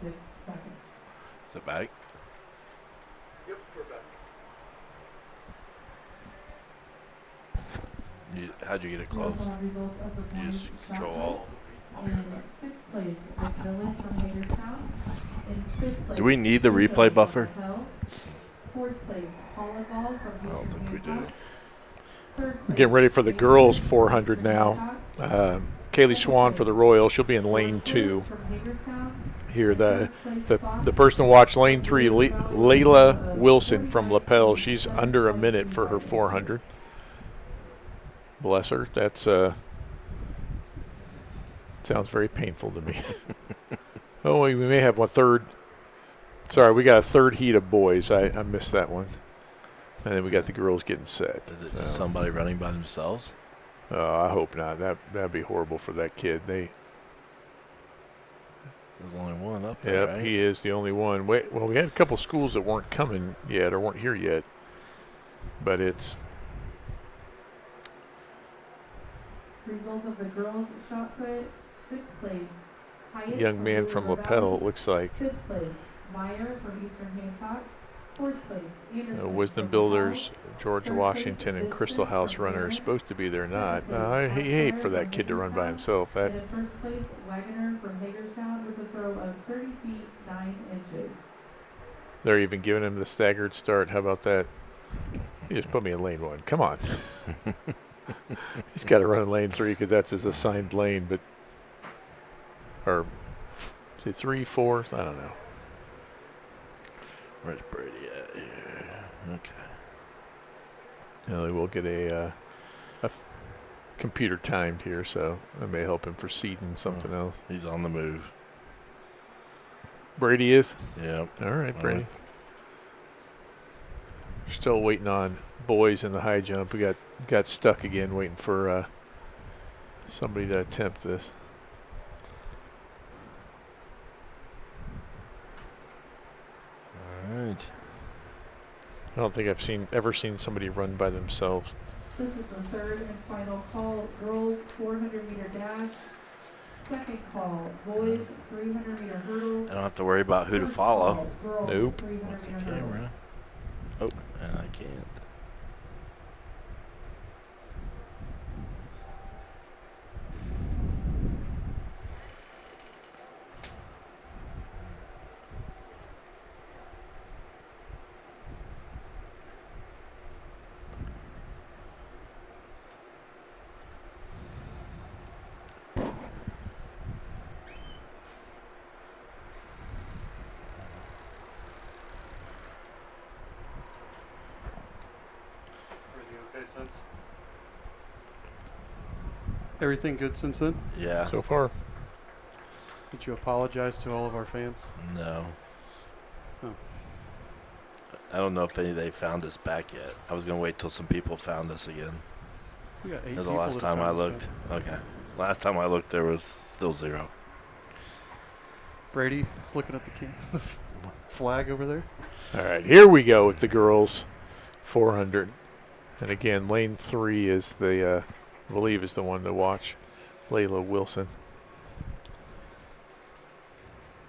6 seconds. Is it back? Yep, we're back. How'd you get it We closed? also have results of the You boys just shot control put. alt. In 6th place with Village from Hagerstown. In 5th place, Do we need the Suzo replay from buffer? Lapel. 4th place, Volleyball from I don't Eastern think we do. Hancock. 3rd place, Getting ready for the girls' Hagerstown 400 from now. Hancock. Kaylee Second Swan for place, the Royal. She'll be in lane Horsley 2. from Hagerstown. Here, the First place, Fox person to watch lane 3, with a Layla of Wilson from Lapel. 49.7 She's under a minute for her 400. Bless her. That's sounds very painful to me. Oh, we may have a third. Sorry, we got a third heat of boys. I missed that one. And then we got the girls getting set. Is it just somebody running by themselves? I hope not. That'd be horrible for that kid. There's only one up there, Yep, right? he is the only one. Well, we had a couple schools that weren't coming yet or weren't here yet. But it's Results of the girls shot put. 6th place, Hyatt young man from Blue Lapel, Valley. it looks like. 5th place, Meyer from Eastern Hancock. 4th place, Anderson Wisdom from Builders, Lapel. George Third Washington, place, and Crystal Vincent House from Runner are Gwinnett. supposed to be there, not. Second place, He hate for Oxford that kid to from run by Hagerstown. himself. That And in 1st place, Wagoner from Hagerstown with a throw of 30 feet 9 inches. they're even giving him the staggered start. How about that? He just put me in lane 1. Come on. He's got to run in lane 3 because that's his assigned lane. But or 3, 4. I don't know. Where's Brady at here? Okay. They will get a computer timed here, so that may help him for seeding something else. He's on the move. Brady is. Yep. All right, All Brady. right. Still waiting on boys in the high jump. We got stuck again, waiting for somebody to attempt this. All right. I don't think I've ever seen somebody run by themselves. This is the third and final call. Girls 400-meter dash. Second call. Boys 300-meter hurdle. I don't have to worry about who to First follow. call, girls Nope. 300-meter What's the camera? hurdles. Oh, and I can't. Everything okay since? Everything good since then? Yeah. So far, Did you apologize to all of our fans? No. Oh. I don't know if they found us back yet. I was going to wait till some people found us again. We got 8 That was the people last that time I found us, looked. man. Okay. Last time I looked, there was still 0. Brady is looking at the flag over there. all right, here we go with the girls 400. And again, lane 3 is the, I believe, is the one to watch. Layla Wilson.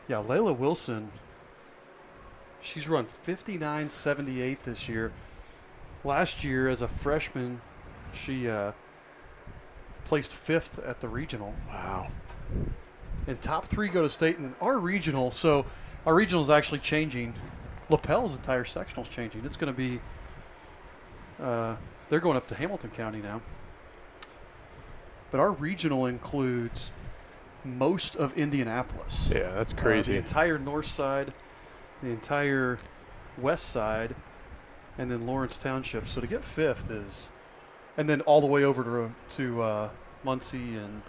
Yeah, Layla Wilson. She's run 59.78 this year. Last year, as a freshman, she placed 5th at the regional. Wow. And top 3 go to state. And our regional, so our regional is actually changing. Lapel's entire sectional is changing. It's going to be, they're going up to Hamilton County now. But our regional includes most of Indianapolis. Yeah, that's crazy. The entire north side, the entire west side, and then Lawrence Township. So to get 5th is, and then all the way over to Muncie and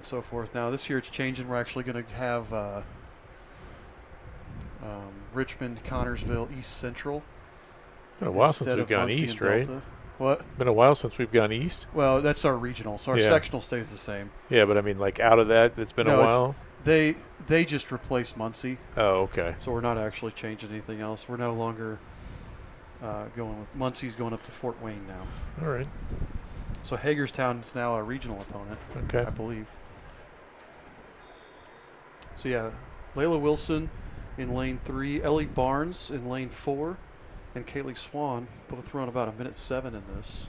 so forth. Now this year it's changing. We're actually going to have Richmond, Connorsville, East Central. Been a while since instead we've of gone Muncie east, and right? Delta. What? Been a while since we've gone east. Well, that's our regional. So our Yeah. sectional stays the same. Yeah, but I mean, like out of that, it's been No, a it's- while. They just replaced Muncie. Oh, okay. So we're not actually changing anything else. We're no longer going with Muncie's going up to Fort Wayne now. All right. So Hagerstown is now a regional opponent, Okay. I believe. So yeah, Layla Wilson in lane 3, Ellie Barnes in lane 4, and Kaylee Swan both run about 1:07 in this.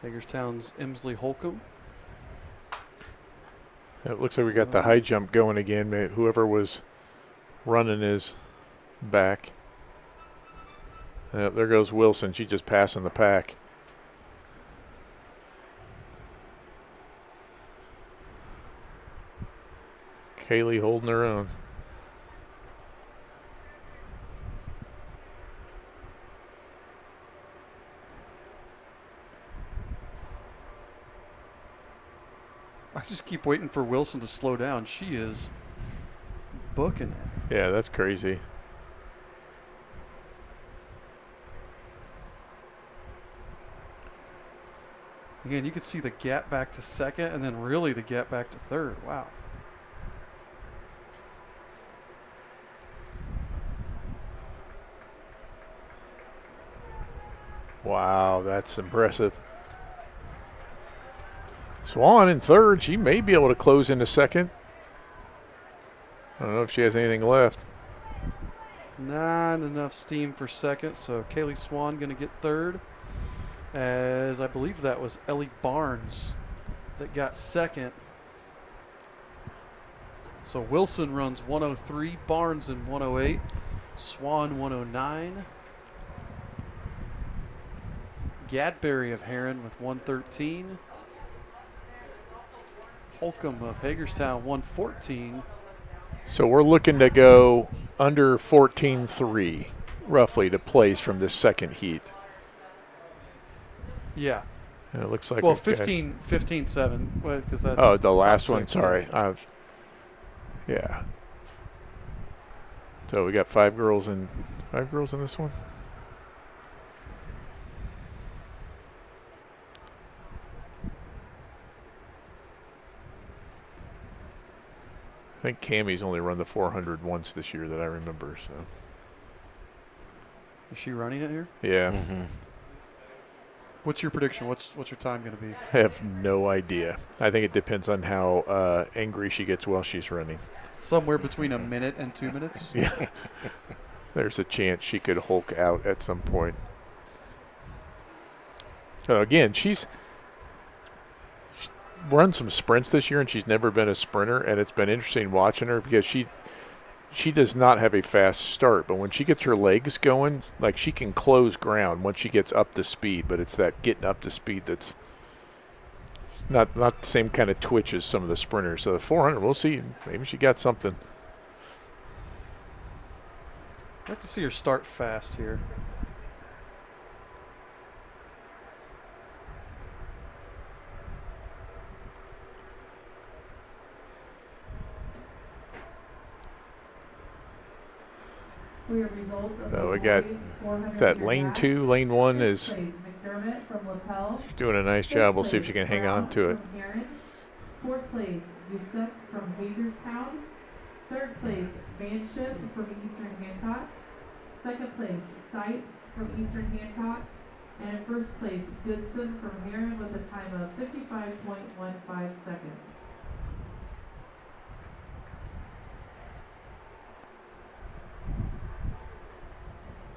Hagerstown's Emsley Holcomb. It looks like we got the high jump going again. Whoever was running is back. There goes Wilson. She's just passing the pack. Kaylee holding her own. I just keep waiting for Wilson to slow down. She is booking it. Yeah, that's crazy. Again, you could see the gap back to second and then really the gap back to third. Wow. Wow, that's impressive. Swan in third. She may be able to close into second. I don't know if she has anything left. Not enough steam for second, so Kaylee Swan going to get third. As I believe that was Ellie Barnes that got second. So Wilson runs 103, Barnes in 108, Swan 109. Gadberry of Heron with 113. Holcomb of Hagerstown 114. So we're looking to go under 14-3, roughly, to place from this second heat. Yeah. And it looks like Well, we've got- 15-7, because that's Oh, the last top one. six, Sorry. Yeah. So we got five girls in this one. I think Cammie's only run the 400 once this year that I remember. So Is she running it here? yeah, Mm-hmm. What's your prediction? What's your time going to be? I have no idea. I think it depends on how angry she gets while she's running. Somewhere between a minute and 2 minutes. Yeah. There's a chance she could Hulk out at some point. So again, she's run some sprints this year, and she's never been a sprinter, and it's been interesting watching her because she does not have a fast start, but when she gets her legs going, like she can close ground once she gets up to speed, but it's that getting up to speed that's not the same kind of twitch as some of the sprinters. So the 400, we'll see. Maybe she got something. I'd like to see her start fast here. For your results of So the we got- boys 400 Is that meter lane dash, 2? Lane 1 sixth is place, McDermott from Lapel. doing a nice job. We'll see if she can hang on to it. From Heron. Fourth place, Ducep from Hagerstown. Third place, Manship from Eastern Hancock. Second place, Seitz from Eastern Hancock. And in first place, Goodson from Heron with a time of 55.15 seconds.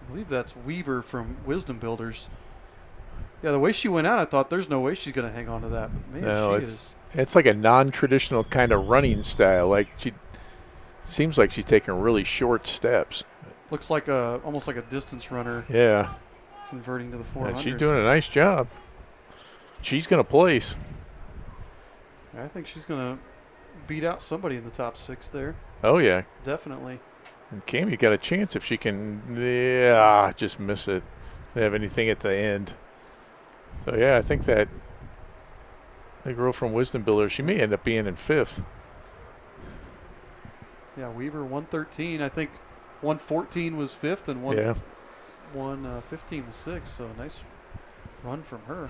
I believe that's Weaver from Wisdom Builders. Yeah, the way she went out, I thought there's no way she's going to hang on to that. But man, No, she is. It's like a non-traditional kind of running style. Like she seems like she's taking really short steps. Looks like almost like a distance runner Yeah, converting to the 400. and she's doing a nice job. She's going to place. I think she's going to beat out somebody in the top 6 there. Oh, yeah. Definitely. And Cammie got a chance if she can just miss it. They have anything at the end. So, yeah, I think that the girl from Wisdom Builder, she may end up being in 5th. Yeah, Weaver 113. I think 114 was 5th and 115 was 6th. So nice run from her.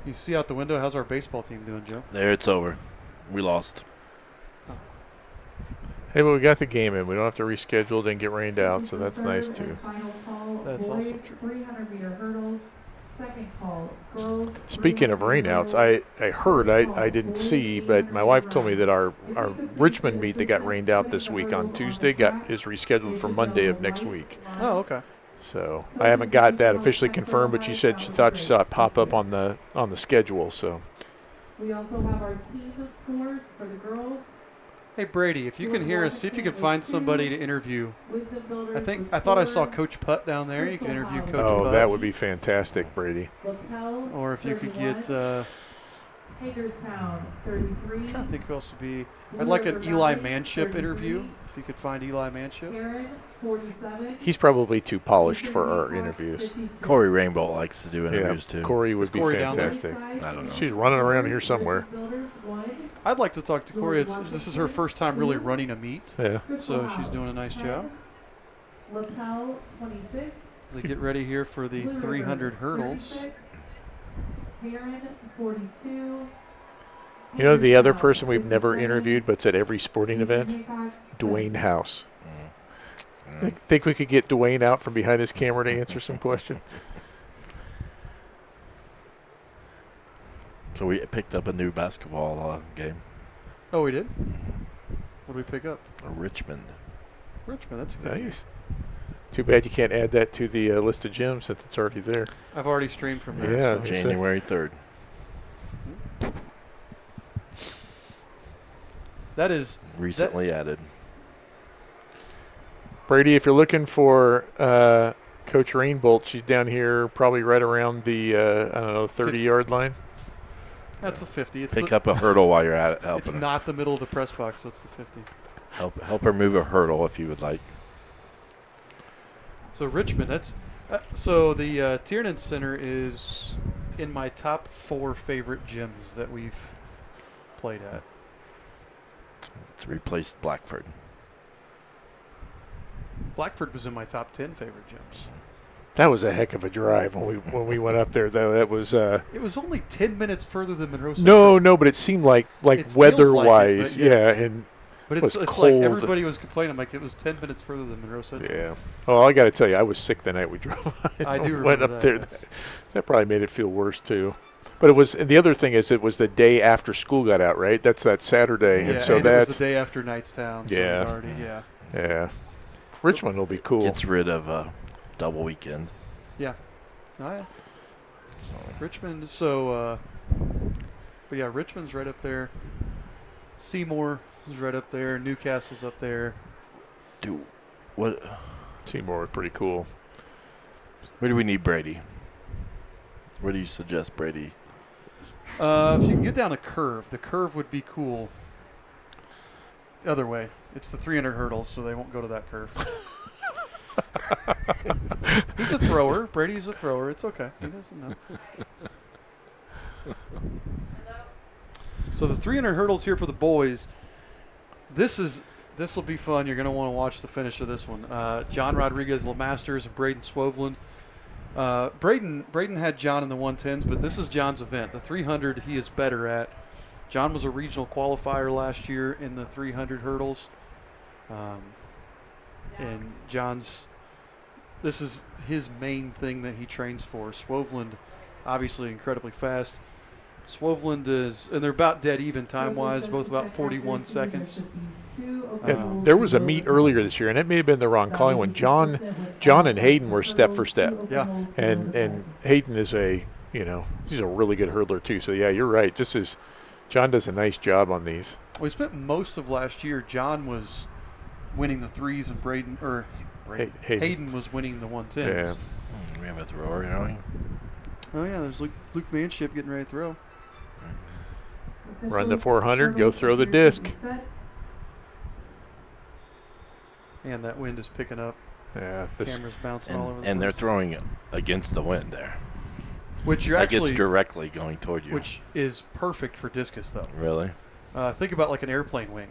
You see out the window, how's our baseball team doing, Joe? There, it's over. We lost. Hey, but we got the game in. We don't have to reschedule. Didn't get rained out, so that's nice too. That's also true. 300-meter hurdles. Second call, girls. Speaking of rainouts, I heard, I didn't see, but my wife told me that our Richmond meet that got rained out this week on Tuesday is rescheduled for Monday of next week. Oh, okay. So I haven't got that officially confirmed, but she said she thought she saw it pop up on the schedule. So We also have our team scores for the girls. Hey Brady, if you can hear us, see if you can find somebody to interview. Wisdom builders. I thought I saw Coach Putt down there. You can interview Coach oh, Putt. that would be fantastic, Brady. Lapel, Or if you could get, Hagerstown, 33. I'm trying to think who else would be. I'd like an Eli Manship interview. If you could find Eli Manship. Karen, 47. He's probably too polished for our interviews. Corey Rainbow likes to do interviews too. Corey would Is be Corey down there? fantastic. I don't know. She's running around here somewhere. I'd like to talk to Corey. This is her first time really running a meet, Yeah. so she's doing a nice job. Lapel, 26. As they get ready here for the 300 hurdles. 36. Karen, 42. You know the other person we've never interviewed, but's at every sporting event? Dwayne House. Think we could get Dwayne out from behind his camera to answer some questions? So we picked up a new basketball game. Oh, we did? What did we pick up? Richmond. Richmond, that's good. Nice. Too bad you can't add that to the list of gyms since it's already there. I've already streamed from there. Yeah, so. January 3rd. That is Recently added. Brady, if you're looking for Coach Rainbolt, she's down here probably right around the, 30-yard line. that's a 50. It's Pick up a hurdle while you're at it, It's helping her. not the middle of the press box, so it's the 50. Help her move a hurdle if you would like. So Richmond, that's so the Tiernan Center is in my top 4 favorite gyms that we've played at. It's replaced Blackford. Blackford was in my top 10 favorite gyms. That was a heck of a drive when we went up there, though. That was It was only 10 minutes further than Monroe Central. no, but it seemed like It feels weather-wise, like it, but yes. yeah, and But was it's cold. like everybody was complaining. I'm like, it was 10 minutes further than Monroe Central. yeah. Oh, I got to tell you, I was sick the night we drove. I do went remember up that, there. yes. That probably made it feel worse too. But it was, and the other thing is, it was the day after school got out, right? That's that Saturday, Yeah, and so and that's it was the day after Knightstown. So Yeah. it already, yeah. yeah. Richmond will be cool. Gets rid of a double weekend. Oh, yeah. Richmond, so, but yeah, Richmond's right up there. Seymour is right up there. Newcastle's up there. Do what? Seymour was pretty cool. Where do we need Brady? Where do you suggest Brady? If you can get down a curve, the curve would be cool. The other way. It's the 300 hurdles, so they won't go to that curve. He's a thrower. Brady's a thrower. It's okay. He doesn't know. So the 300 hurdles here for the boys. This will be fun. You're going to want to watch the finish of this one. John Rodriguez, LeMasters, and Braden Swoveland. Braden had John in the 110s, but this is John's event. The 300 he is better at. John was a regional qualifier last year in the 300 hurdles. And this is his main thing that he trains for. Swoveland, obviously incredibly fast. Swoveland is, and they're about dead even time-wise, both about 41 seconds. And there was a meet earlier this year, and it may have been the wrong calling when John and Hayden were step for step. Yeah. And Hayden is he's a really good hurdler too. So yeah, you're right. John does a nice job on these. We spent most of last year. John was winning the threes, and Hayden was winning the 110s. Yeah. We have a thrower going. Oh yeah, there's Luke Manship getting ready to throw. Run the 400, go throw the disc. And that wind is picking up. Yeah. Cameras bouncing all over the And they're place. throwing against the wind there. Which you're That actually gets directly going toward you. which is perfect for discus though. Really? Think about like an airplane wing.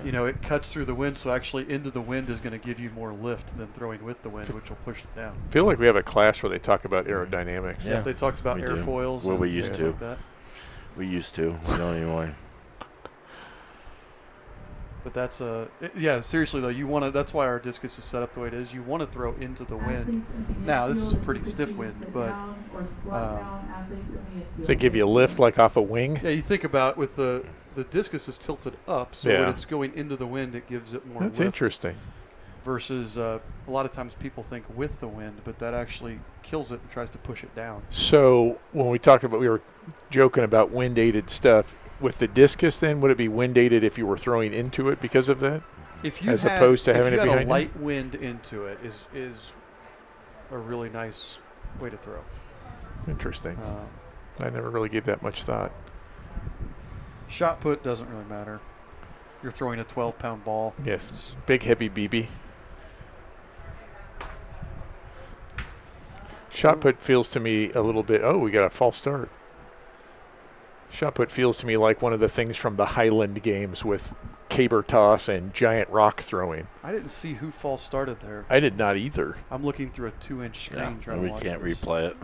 You know, it cuts through the wind, so actually into the wind is going to give you more lift than throwing with the wind, which will push it down. I feel like we have a class where they talk about aerodynamics. Yeah. If they talked about we do. airfoils, Well, and we used things to. like that. We used to. We don't anymore. But that's yeah. Seriously though, you want to. That's why our discus is set up the way it is. You want to throw into the wind. Now this is a pretty stiff wind, but Does it give you a lift like off a wing? yeah, you think about with the discus is tilted up, so when Yeah. it's going into the wind, it gives it more That's lift. interesting. Versus a lot of times people think with the wind, but that actually kills it and tries to push it down. So when we talked about, we were joking about wind aided stuff. With the discus, then would it be wind aided if you were throwing into it because of that? If you As had, opposed to if having you it had behind a you? light wind into it is a really nice way to throw. Interesting. I never really gave that much thought. Shot put doesn't really matter. You're throwing a 12-pound ball. Yes, big heavy BB. Shot put feels to me a little bit. Oh, we got a false start. Shot put feels to me like one of the things from the Highland games with caber toss and giant rock throwing. I didn't see who false started there. I did not either. I'm looking through a 2-inch screen Yeah, trying and we to watch can't this. replay it.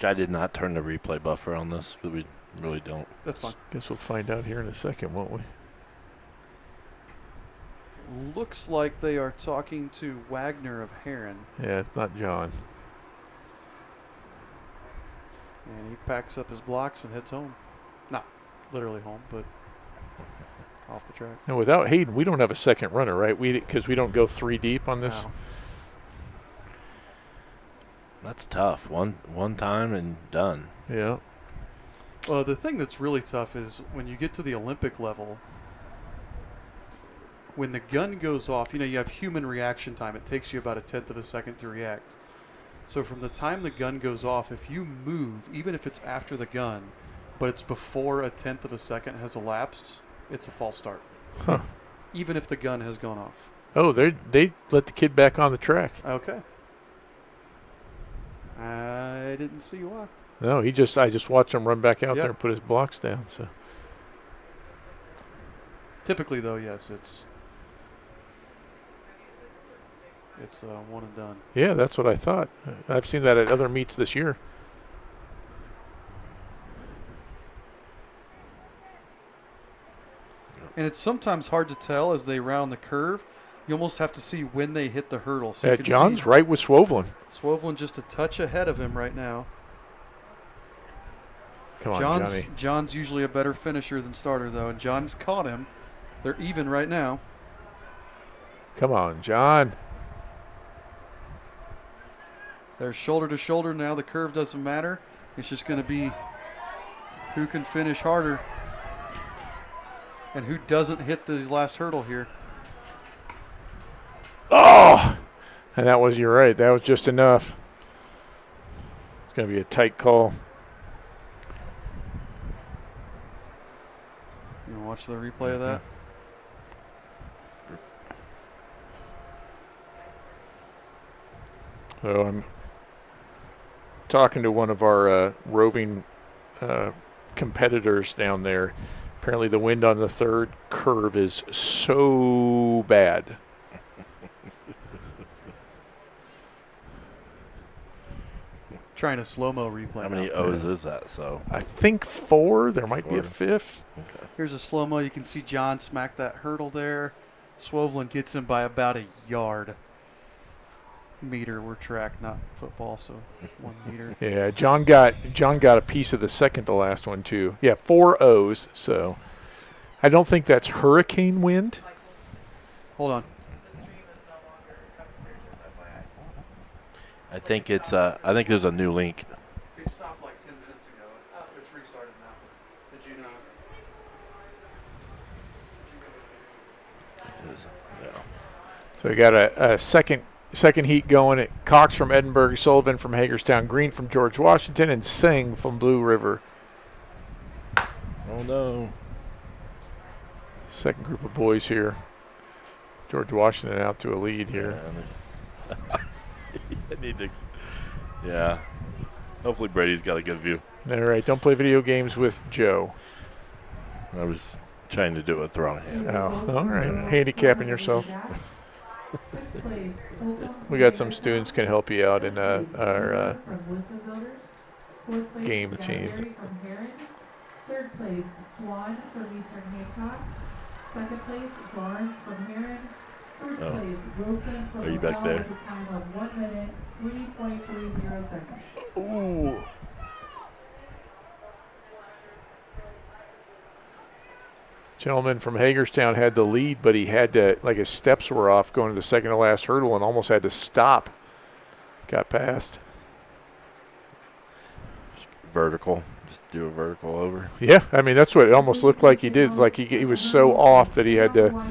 I did not turn the replay buffer on this because we really don't. That's fine. Guess we'll find out here in a second, won't we? Looks like they are talking to Wagner of Heron, Yeah, it's not John. and he packs up his blocks and heads home. Not literally home, but off the track. And without Hayden, we don't have a second runner, right? Because we don't go 3 deep on this. Wow. That's tough. One time and done. Yeah. Well, the thing that's really tough is when you get to the Olympic level, when the gun goes off, you have human reaction time. It takes you about 1/10 of a second to react. So from the time the gun goes off, if you move, even if it's after the gun, but it's before 1/10 of a second has elapsed, it's a false start. Huh. Even if the gun has gone off. Oh, they let the kid back on the track. Okay. I didn't see why. No, I just watched him run back out Yep. there and put his blocks down. So Typically, though, yes, it's one and done. yeah, that's what I thought. I've seen that at other meets this year. And it's sometimes hard to tell as they round the curve. You almost have to see when they hit the hurdle. So you can John's see right with Swovlin. Swovlin just a touch ahead of him right now. Come on, Johnny. John's usually a better finisher than starter, though, and John's caught him. They're even right now. Come on, John. They're shoulder to shoulder now. The curve doesn't matter. It's just going to be who can finish harder and who doesn't hit the last hurdle here. Oh! And you're right. That was just enough. It's going to be a tight call. You want to watch the replay of that? So I'm talking to one of our roving competitors down there. Apparently the wind on the third curve is so bad. Trying a slow-mo replay. How many now. O's is that? So I think 4. There might be a 4. 5th. okay. Here's a slow-mo. You can see John smack that hurdle there. Swovlin gets him by about a yard. Meter, we're track, not football, so 1 meter. Yeah, John got a piece of the second to last one too. Yeah, 4 O's. So I don't think that's hurricane wind. Hold on. I think it's I think there's a new link. It stopped like 10 minutes ago. It's restarted now. Did you know? Yeah. So we got a second heat going at Cox from Edinburgh, Sullivan from Hagerstown, Green from George Washington, and Singh from Blue River. Oh no. Second group of boys here. George Washington out to a lead here. I need to. Yeah. Hopefully Brady's got a good view. All right, don't play video games with Joe. I was trying to do it with the wrong hand. Oh, all right. Handicapping yourself. We got some students can help you out in our game team. Third place, Swan from Eastern Hancock. Second place, Lawrence from Heron. First Oh. place, Wilson from Are you back LaBelle there? with a time of 1 minute, 3.30 seconds. Ooh. Gentleman from Hagerstown had the lead, but he had to, like, his steps were off going to the second to last hurdle and almost had to stop. Got past. Vertical. Just do a vertical over. Yeah, I mean, that's what it almost looked like he did. Like he was so off that he had to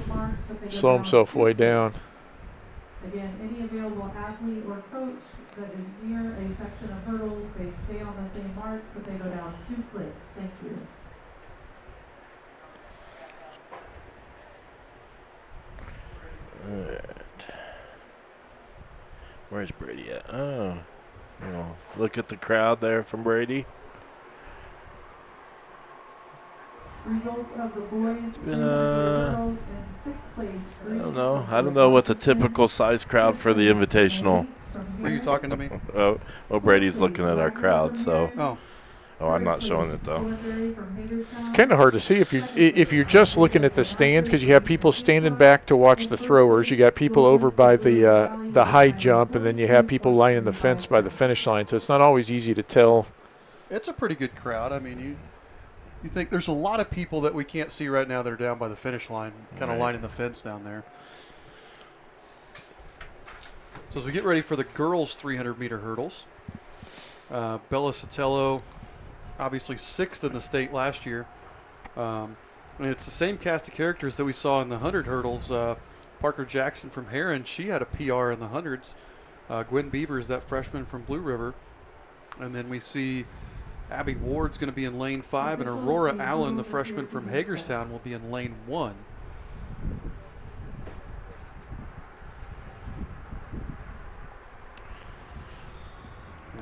slow himself way down. Again, any available athlete or coach that is near a section of hurdles, they stay on the same marks, but they go down 2 clicks. Thank you. Alright. Where's Brady at? Oh. Well, look at the crowd there from Brady. Results of the boys. It's been, hurdles in 6th place. I don't know. I don't know what's a typical size crowd for the Invitational. Are you talking to me? Oh, well, Brady's looking at our crowd, so. Oh. Oh, I'm not showing it though. It's kind of hard to see if you're just looking at the stands because you have people standing back to watch the throwers. You got people over by the high jump, and then you have people lining the fence by the finish line. So it's not always easy to tell. It's a pretty good crowd. I mean, you think there's a lot of people that we can't see right now that are down by the finish line, kind of lining the fence down there. So as we get ready for the girls' 300-meter hurdles, Bella Sotelo, obviously 6th in the state last year. And it's the same cast of characters that we saw in the 100 hurdles. Parker Jackson from Heron, she had a PR in the hundreds. Gwen Beavers, that freshman from Blue River. And then we see Abby Ward's going to be in lane 5, and Aurora Allen, the freshman from Hagerstown, will be in lane 1.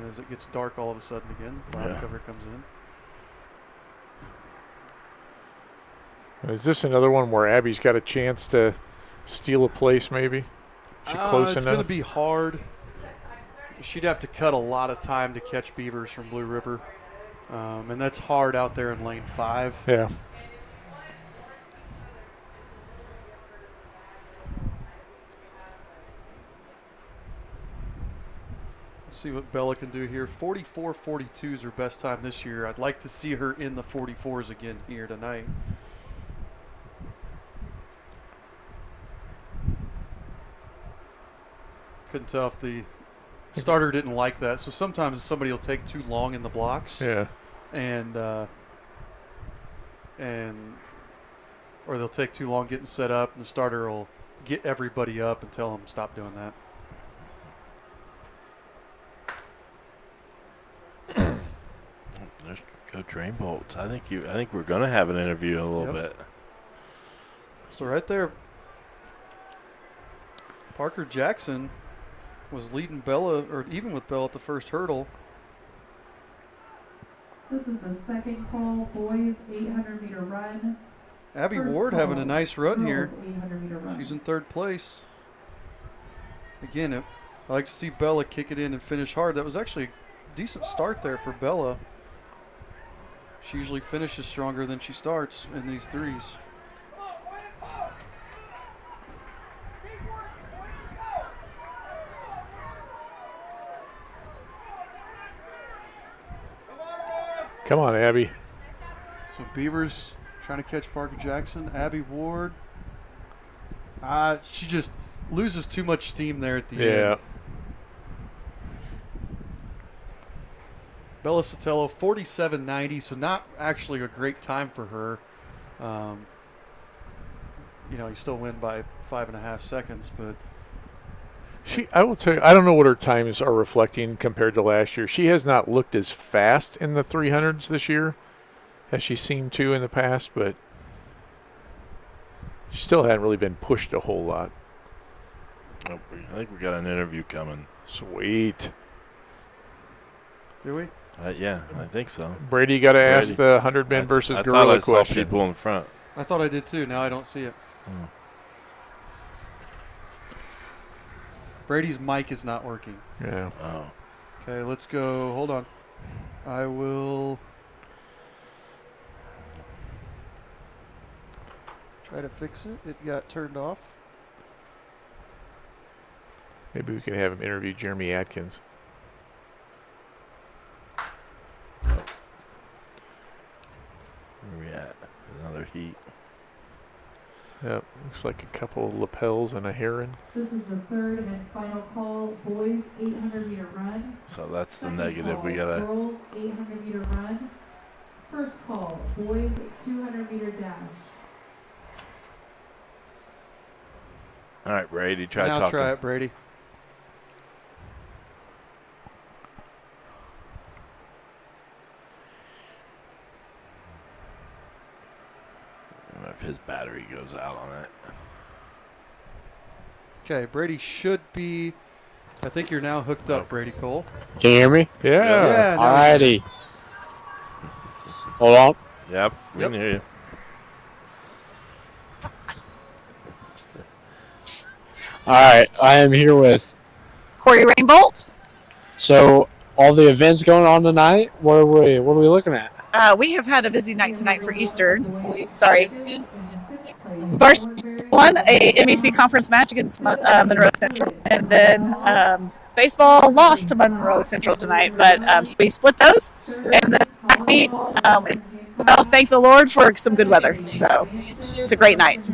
As it gets dark all of a sudden again, the cloud cover comes in. Is this another one where Abby's got a chance to steal a place maybe? Is she close enough? It's going to be hard. She'd have to cut a lot of time to catch Beavers from Blue River. And that's hard out there in lane 5. Yeah. Let's see what Bella can do here. 44.42 is her best time this year. I'd like to see her in the 44s again here tonight. Couldn't tell if the starter didn't like that. So sometimes somebody will take too long in the blocks. Yeah. And or they'll take too long getting set up, and the starter will get everybody up and tell them stop doing that. There's go Drain Bolts. I think we're gonna have an interview in a little bit. So right there, Parker Jackson was leading Bella, or even with Bella at the first hurdle. This is the second call, boys 800-meter run. Abby First Ward having a call, nice run here. girls 800-meter run. She's in 3rd place. Again, I like to see Bella kick it in and finish hard. That was actually a decent start there for Bella. She usually finishes stronger than she starts in these threes. Come on, Abby. So Beavers trying to catch Parker Jackson. Abby Ward. She just loses too much steam there at the end. Bella Sotelo, 47.90, so not actually a great time for her. You still win by 5.5 seconds, but I will tell you, I don't know what her times are reflecting compared to last year. She has not looked as fast in the 300s this year as she seemed to in the past, but she still hadn't really been pushed a whole lot. Oh, I think we got an interview coming. Sweet. do we? Yeah, I think so. Brady, got to ask the 100 men versus gorilla I thought I question. saw people in front. I thought I did too. Now I don't see it. Oh. Brady's mic is not working. Yeah. Oh. Okay, let's go. Hold on. I will Try to fix it. It got turned off. Maybe we can have him interview Jeremy Atkins. Where we at? Another heat. Yep, looks like a couple of lapels and a heron. This is the third and final call. Boys 800-meter run. So that's the Second negative. call, We gotta. Girls 800-meter run. First call. Boys 200-meter dash. All right, Brady. Try now talking. try it, Brady. If his battery goes out on it. Okay, Brady should be. I think you're now hooked up, Brady Cole. Can you hear me? Yeah. Yeah. Alrighty. Hold on. Yep. We Yep. can hear you. All right, I am here with. Corey Rainbolt. So all the events going on tonight. What are we looking at? We have had a busy night tonight for Eastern. Sorry. First one, a MEC conference match against Monroe Central, and then baseball lost to Monroe Central tonight, but we split those, and then meet. Well, thank the Lord for some good weather. So it's a great night.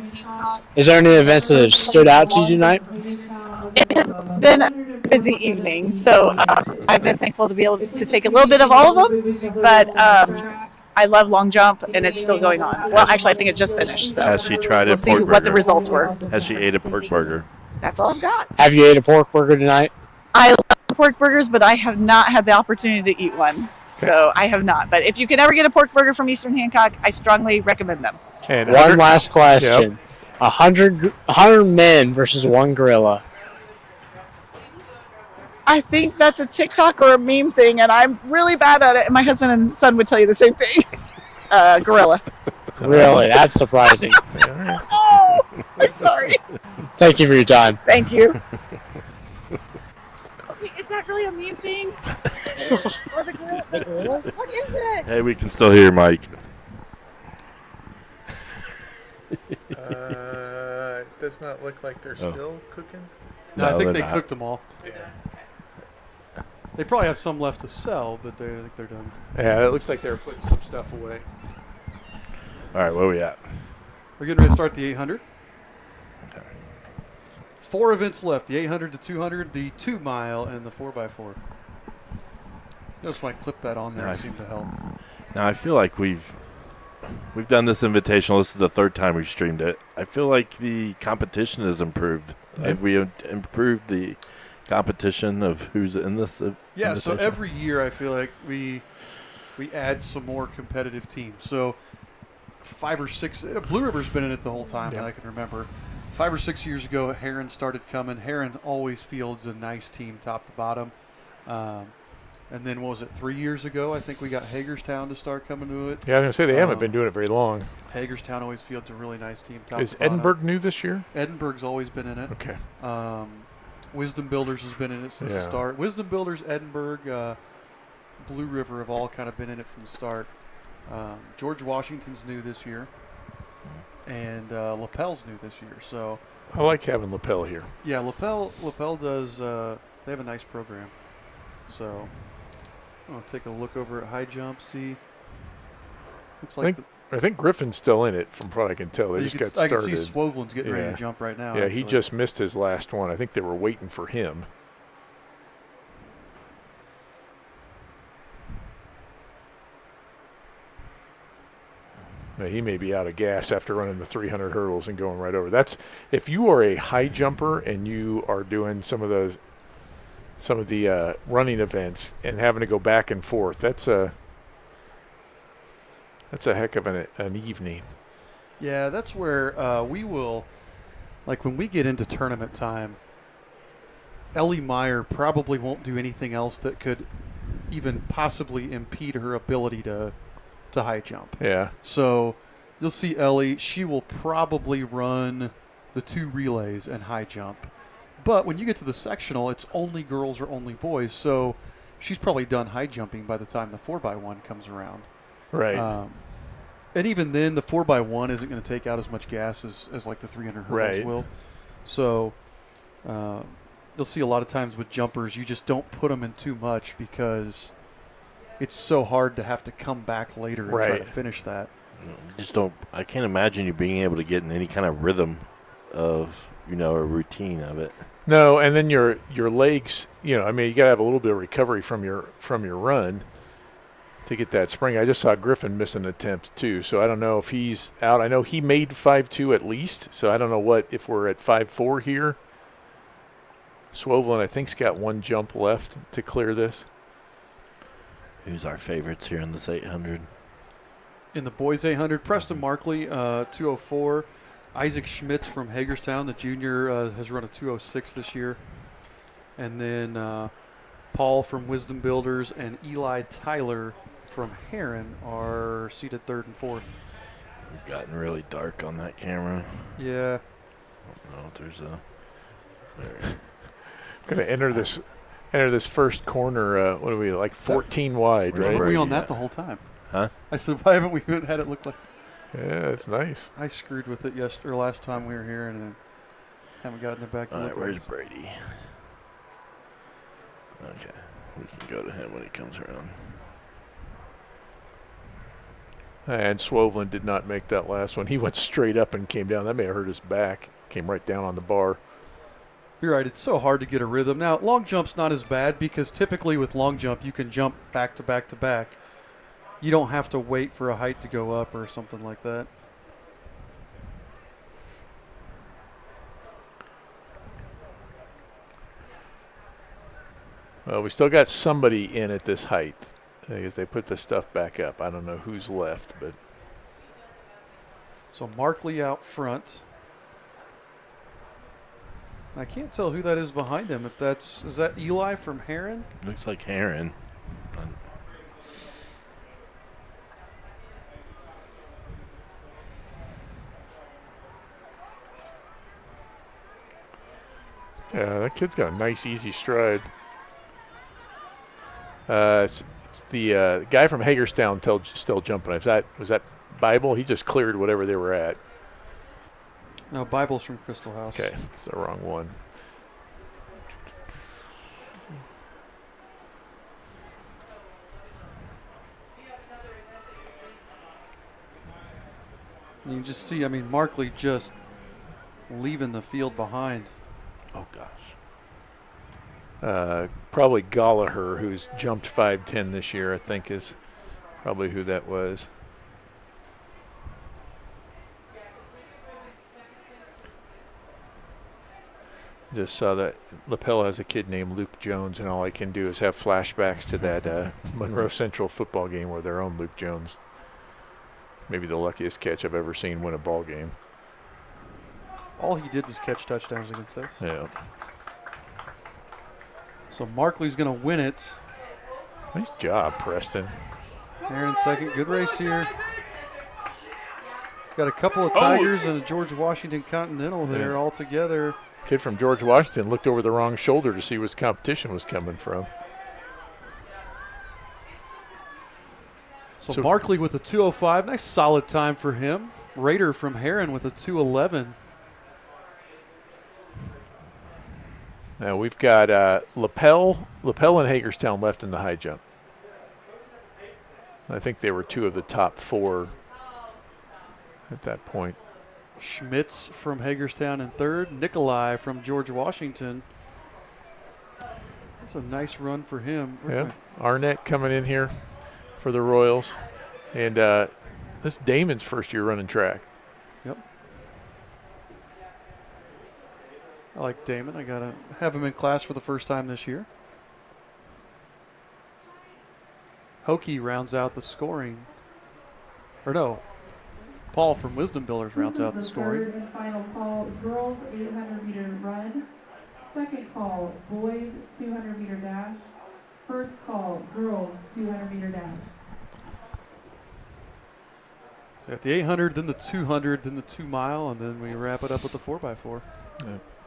Is there any events that have stood out to you tonight? It has been a busy evening, so I've been thankful to be able to take a little bit of all of them, but I love long jump, and it's still going on. Well, actually, I think it just finished, so Has she tried we'll a see pork what the burger? results were. Has she ate a pork burger? That's all I've got. Have you ate a pork burger tonight? I love pork burgers, but I have not had the opportunity to eat one, so I have not. But if you can ever get a pork burger from Eastern Hancock, I strongly recommend them. And One last question. 100 men versus one gorilla. I think that's a TikTok or a meme thing, and I'm really bad at it, and my husband and son would tell you the same thing. Gorilla. Really? That's surprising. Oh, I'm sorry. Thank you for your time. Thank you. Okay, is that really a meme thing? Or the gorilla? What is it? Hey, we can still hear Mike. It does not look like they're still cooking. No, I No, think they're they not. cooked them all. They probably have some left to sell, but I think they're done. Yeah, it looks like they're putting some stuff away. All right, where we at? We're getting ready to start the 800. Okay. 4 events left: the 800, the 200, the 2 mile, and the 4x4. I just want to clip that on there. It seemed to help. Now I feel like we've done this invitational. This is the third time we've streamed it. I feel like the competition has improved. Like we have improved the competition of who's in this. Yeah, so invitational. every year I feel like we add some more competitive teams. So 5 or 6, Blue River's been in it the whole time that I can remember. 5 or 6 years ago, Heron started coming. Heron always fields a nice team top to bottom. And then, what was it, 3 years ago? I think we got Hagerstown to start coming to it. Yeah, I was going to say they haven't been doing it very long. Hagerstown always fields a really nice team top Is to bottom. Edinburgh new this year? Edinburgh's always been in it. Okay. Wisdom Builders has been in it since the start. Wisdom Builders, Edinburgh, Blue River have all kind of been in it from the start. George Washington's new this year, and Lapel's new this year. So I like having lapel here. yeah, Lapel does. They have a nice program. So I'll take a look over at high jump. See, looks like I think Griffin's still in it, from what I can tell. They just got I started. can see Swovelin's getting ready to jump right now. Yeah, actually. he just missed his last one. I think they were waiting for him. Now, he may be out of gas after running the 300 hurdles and going right over. That's if you are a high jumper and you are doing some of the running events and having to go back and forth. That's a heck of an evening. Yeah, that's where we will, like when we get into tournament time, Ellie Meyer probably won't do anything else that could even possibly impede her ability to high jump. Yeah. So you'll see Ellie, she will probably run the 2 relays and high jump. But when you get to the sectional, it's only girls or only boys, so she's probably done high jumping by the time the 4x1 comes around. Right. And even then, the 4x1 isn't going to take out as much gas as like the 300 hurdles Right. will. So you'll see a lot of times with jumpers, you just don't put them in too much because it's so hard to have to come back later and try Right. to finish that. Just don't. I can't imagine you being able to get in any kind of rhythm of a routine of it. No, and then your legs, you got to have a little bit of recovery from your run to get that spring. I just saw Griffin miss an attempt too, so I don't know if he's out. I know he made 5.2 at least, so I don't know if we're at 5.4 here. Swoveland, I think, has got one jump left to clear this. Who's our favorites here in this 800? In the boys 800, Preston Markley, 204. Isaac Schmitz from Hagerstown, the junior, has run a 206 this year. And then Paul from Wisdom Builders and Eli Tyler from Heron are seated third and fourth. We've gotten really dark on that camera. Yeah. I don't know if there's a. There. Going to enter this first corner. What are we like? 14 wide, Where's Why right? were we on Yeah. that the whole time? Huh? I said, why haven't we had it look like? Yeah, it's nice. I screwed with it last time we were here and then haven't gotten it back to All look right, like where's this. Brady? Okay, we can go to him when he comes around. And Swoveland did not make that last one. He went straight up and came down. That may have hurt his back. Came right down on the bar. You're right. It's so hard to get a rhythm. Now, long jump's not as bad because typically with long jump, you can jump back to back to back. You don't have to wait for a height to go up or something like that. Well, we still got somebody in at this height because they put the stuff back up. I don't know who's left, but So Markley out front. I can't tell who that is behind him. Is that Eli from Heron? Looks like Heron. yeah, that kid's got a nice, easy stride. It's the guy from Hagerstown still jumping. Was that Bible? He just cleared whatever they were at. No, Bible's from Crystal House. Okay, it's the wrong one. You can just see, Markley just leaving the field behind. Oh gosh. Probably Gallagher, who's jumped 5.10 this year, I think is probably who that was. Just saw that Lapel has a kid named Luke Jones, and all I can do is have flashbacks to that Monroe Central football game where their own Luke Jones, maybe the luckiest catch I've ever seen win a ball game. All he did was catch touchdowns against us. Yeah. So Markley's going to win it. Nice job, Preston. Aaron second. Good race here. Got a couple of Tigers and a George Washington Continental there all together. Kid from George Washington looked over the wrong shoulder to see where his competition was coming from. So Markley with a 2:05. Nice solid time for him. Raider from Heron with a 2:11. Now we've got Lapel and Hagerstown left in the high jump. I think they were two of the top four at that point. Schmitz from Hagerstown in third. Nikolai from George Washington. That's a nice run for him. Yeah, Arnett coming in here for the Royals. And this is Damon's first year running track. Yep. I like Damon. I got to have him in class for the first time this year. Hokie rounds out the scoring. Or no, Paul from Wisdom Builders rounds out the scoring. Third and final call, girls 800-meter run. Second call, boys 200-meter dash. First call, girls 200-meter dash. So at the 800, then the 200, then the 2 mile, and then we wrap it up with the 4x4.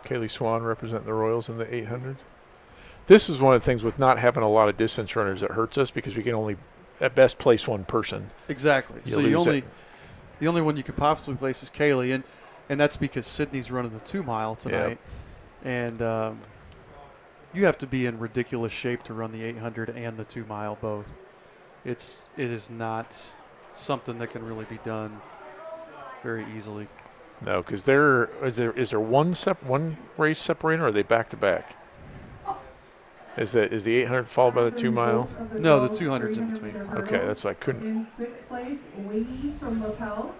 Kaylee Swan representing the Royals in the 800. This is one of the things with not having a lot of distance runners that hurts us because we can only, at best, place one person. Exactly. You So you lose only it. The only one you could possibly place is Kaylee, and that's because Sydney's running the 2 mile tonight. And you have to be in ridiculous shape to run the 800 and the 2 mile both. It is not something that can really be done very easily. No, because is there one race separator, or are they back to back? Is the 800 followed by the 2 mile? No, the 200's in between. Okay, that's what I couldn't. In 6th place, Wade from Lapel.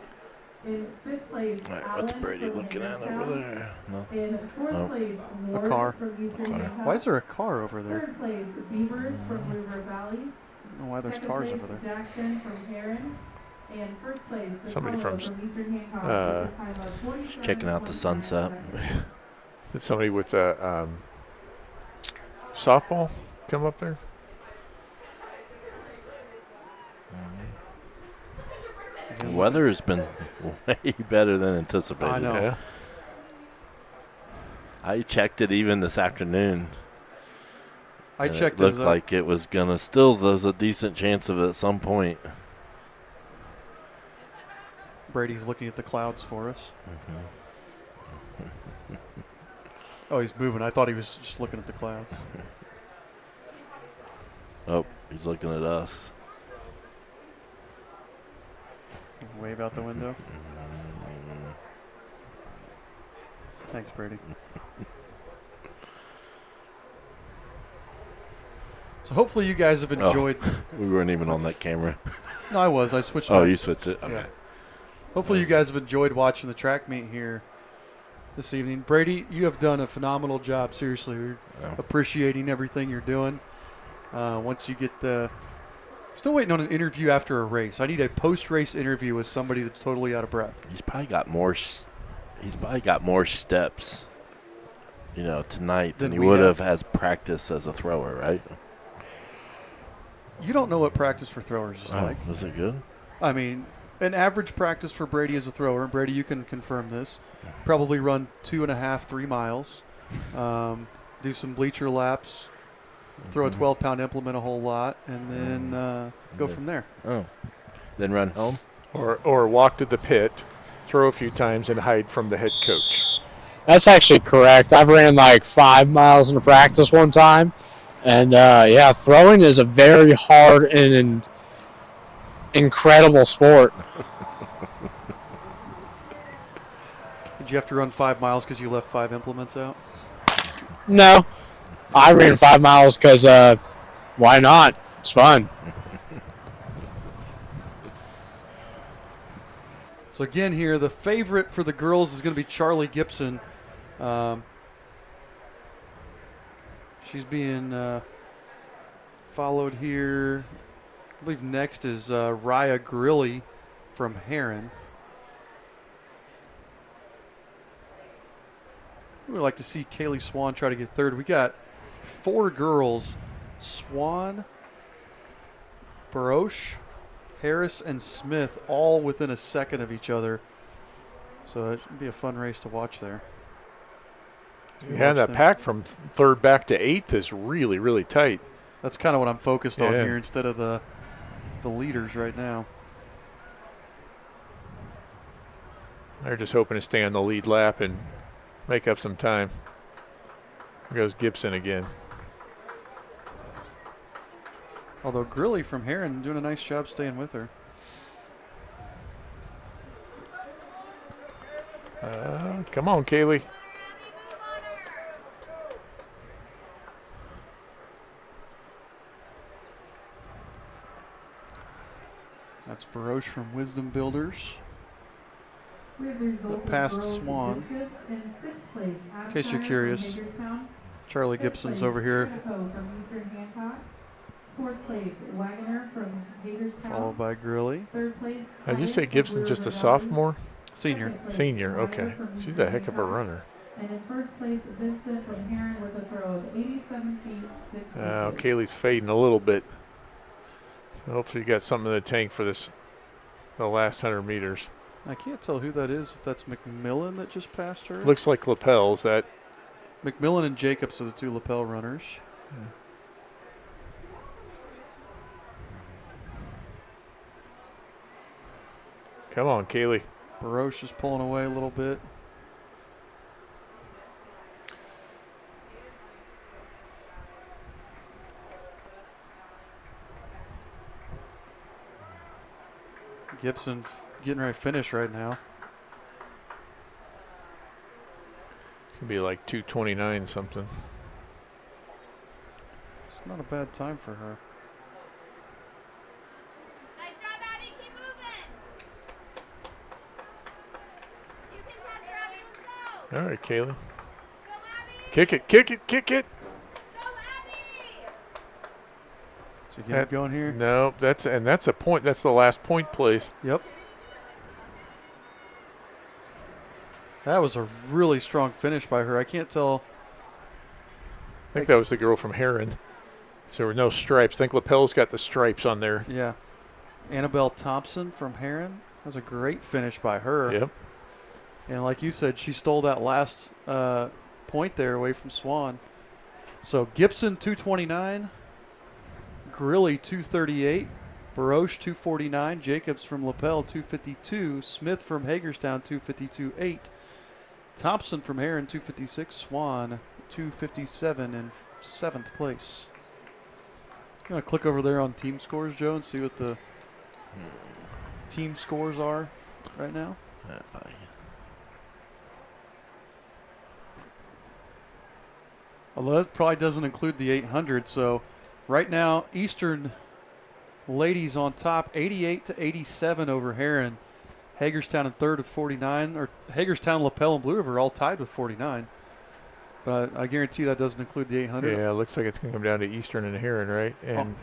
In 5th place, All right, Allen what's Brady from looking at Hagerstown. over there? No. In 4th Oh. place, A Ward car. from Eastern Car. Hancock. Why is there a car over there? 3rd place, Beavers from River Valley. I don't know why there's 2nd cars place, over there. Jackson from Heron. And 1st place, Somebody Sotelo from Eastern Hancock with a time of 47.29 Checking out the sunset. seconds. Did somebody with softball come up there? The weather has been way better than anticipated. I know. Yeah. I checked it even this afternoon. I and checked it looked his, like it was gonna still. There's a decent chance of it at some point. Brady's looking at the clouds for us. Oh, he's moving. I thought he was just looking at the clouds. Oh, he's looking at us. Wave out the window. Thanks, Brady. So hopefully you guys have enjoyed. We weren't even on that camera. No, I was. I switched. Oh, back. you switched it. Okay. Yeah. Hopefully you guys have enjoyed watching the track meet here this evening. Brady, you have done a phenomenal job. Seriously, we're Yeah. appreciating everything you're doing. Once you get still waiting on an interview after a race. I need a post-race interview with somebody that's totally out of breath. He's probably got more. He's probably got more steps, tonight than Than he we would have. have as practice as a thrower, right? You don't know what practice for throwers is like. Was it good? I mean, an average practice for Brady as a thrower, and Brady, you can confirm this, probably run 2.5, 3 miles, do some bleacher laps, throw a 12-pound implement a whole lot, and then go from there. Oh, then run home. Or walk to the pit, throw a few times, and hide from the head coach. That's actually correct. I've ran like 5 miles into practice one time. And, throwing is a very hard and incredible sport. Did you have to run 5 miles because you left 5 implements out? No, I ran 5 miles because why not? It's fun. So again here, the favorite for the girls is going to be Charlie Gibson. She's being followed here. I believe next is Raya Grilly from Heron. We would like to see Kaylee Swan try to get third. We got 4 girls: Swan, Baroche, Harris, and Smith, all within a second of each other. So it should be a fun race to watch there. Yeah, that pack from third back to 8th is really, really tight. That's kind of what I'm focused on Yeah. here instead of the leaders right now. They're just hoping to stay on the lead lap and make up some time. There goes Gibson again. Although Grilly from Heron doing a nice job staying with her. Come on, Kaylee. That's Baroche from Wisdom Builders. We have the results of Past girls Swan. discus in 6th place. In case you're Abshire curious, from Hagerstown. Charlie 5th Gibson's place, over here, Shinnecoe from Eastern Hancock. 4th place, Wagoner from Hagerstown. followed by Grilly. 3rd place, Did you Hyatt say from Gibson just a River Valley. sophomore? Senior. 2nd place, Senior, Ryder okay. from She's Eastern a heck of a Hancock. runner. And in 1st place, Vincent from Heron with a throw of 87 feet 6 inches. Kaylee's fading a little bit. So hopefully you got something in the tank for the last 100 meters. I can't tell who that is, if that's McMillan that just passed her. Looks like lapels. That McMillan and Jacobs are the 2 lapel runners. Come on, Kaylee. Baroche is pulling away a little bit. Gibson getting ready to finish right now. Could be like 2:29 something. It's not a bad time for her. Nice job, Abby. Keep moving. You can catch her, Abby. Let's go. All right, Kaylee. Go, Abby. Kick it, kick it, kick it. Go, Abby. So you get it going here? No, that's a point. That's the last point, please. Yep. That was a really strong finish by her. I can't tell. I think that was the girl from Heron. So there were no stripes. I think lapel's got the stripes on there. Yeah. Annabelle Thompson from Heron. That was a great finish by her. Yep. And like you said, she stole that last point there away from Swan. So Gibson 229, Grilly 238, Baroche 249, Jacobs from Lapel 252, Smith from Hagerstown 252.8, Thompson from Heron 256, Swan 257 in 7th place. I'm going to click over there on team scores, Joe, and see what the team scores are right now. Although that probably doesn't include the 800. So right now, Eastern ladies on top, 88 to 87 over Heron. Hagerstown in third with 49, or Hagerstown, Lapel, and Blue River all tied with 49. But I guarantee that doesn't include the 800. Yeah, it looks like it's going to come down to Eastern and Heron, right? And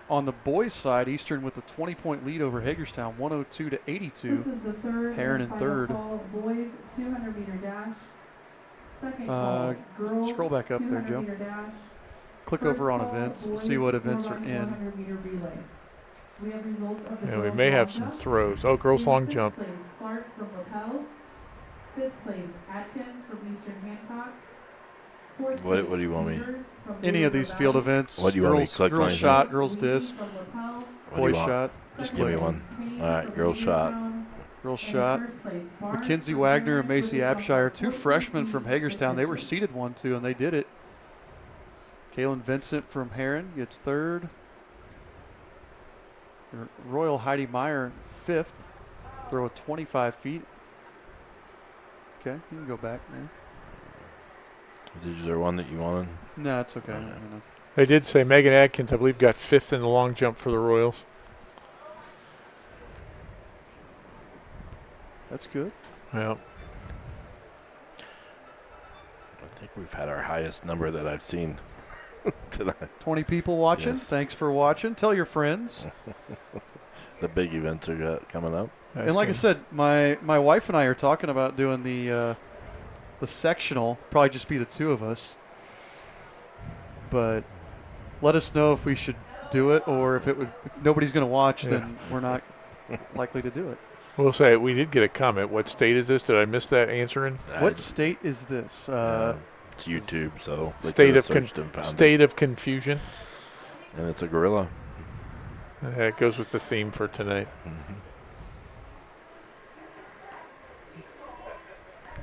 on the boys' side, Eastern with a 20-point lead over Hagerstown, 102 to 82. This is the third Heron and in final third. call. Boys 200-meter dash. Second call. Girls Scroll back up there, Joe. 200-meter dash. Click First over on call, events, boys see what events are 4x in. 100-meter relay. We have results of the yeah, we girls' may have long some jump. throws. Oh, girls long jump. In 6th place, Clark from Lapel. 5th place, Atkins from Eastern Hancock. 4th What place, do you want me- Beavers from Any Blue of these River field Valley. events, What do you want me to girls, click on girls anything? shot, girls disc, From Lapel. What do boys you want? shot, just Second give me click. one. place, Payne All right, from girls shot. Hagerstown. Girls And shot. first place, Barnes Mackenzie from Wagner Heron and Macy with a Abshire, jump two of freshmen from 14 Hagerstown. They were seconds. seeded 1-2, and they did it. Kaylin Vincent from Heron gets third. Royal Heidi Meyer, 5th. Throw at 25 feet. Okay, you can go back, man. Is there one that you wanted? No, it's okay. Okay. You know. They did say Megan Atkins, I believe, got 5th in the long jump for the Royals. That's good. Yeah. I think we've had our highest number that I've seen tonight. 20 people watching. Yes. Thanks for watching. Tell your friends. The big events are coming up. And like I said, my wife and I are talking about doing the sectional. Probably just be the two of us. But let us know if we should do it, or if nobody's going to watch, then we're not likely to do it. We'll say we did get a comment. What state is this? Did I miss that answering? What state is this? It's YouTube, so they State could've of searched and found state of confusion. it. And it's a gorilla. That goes with the theme for tonight. Mm-hmm.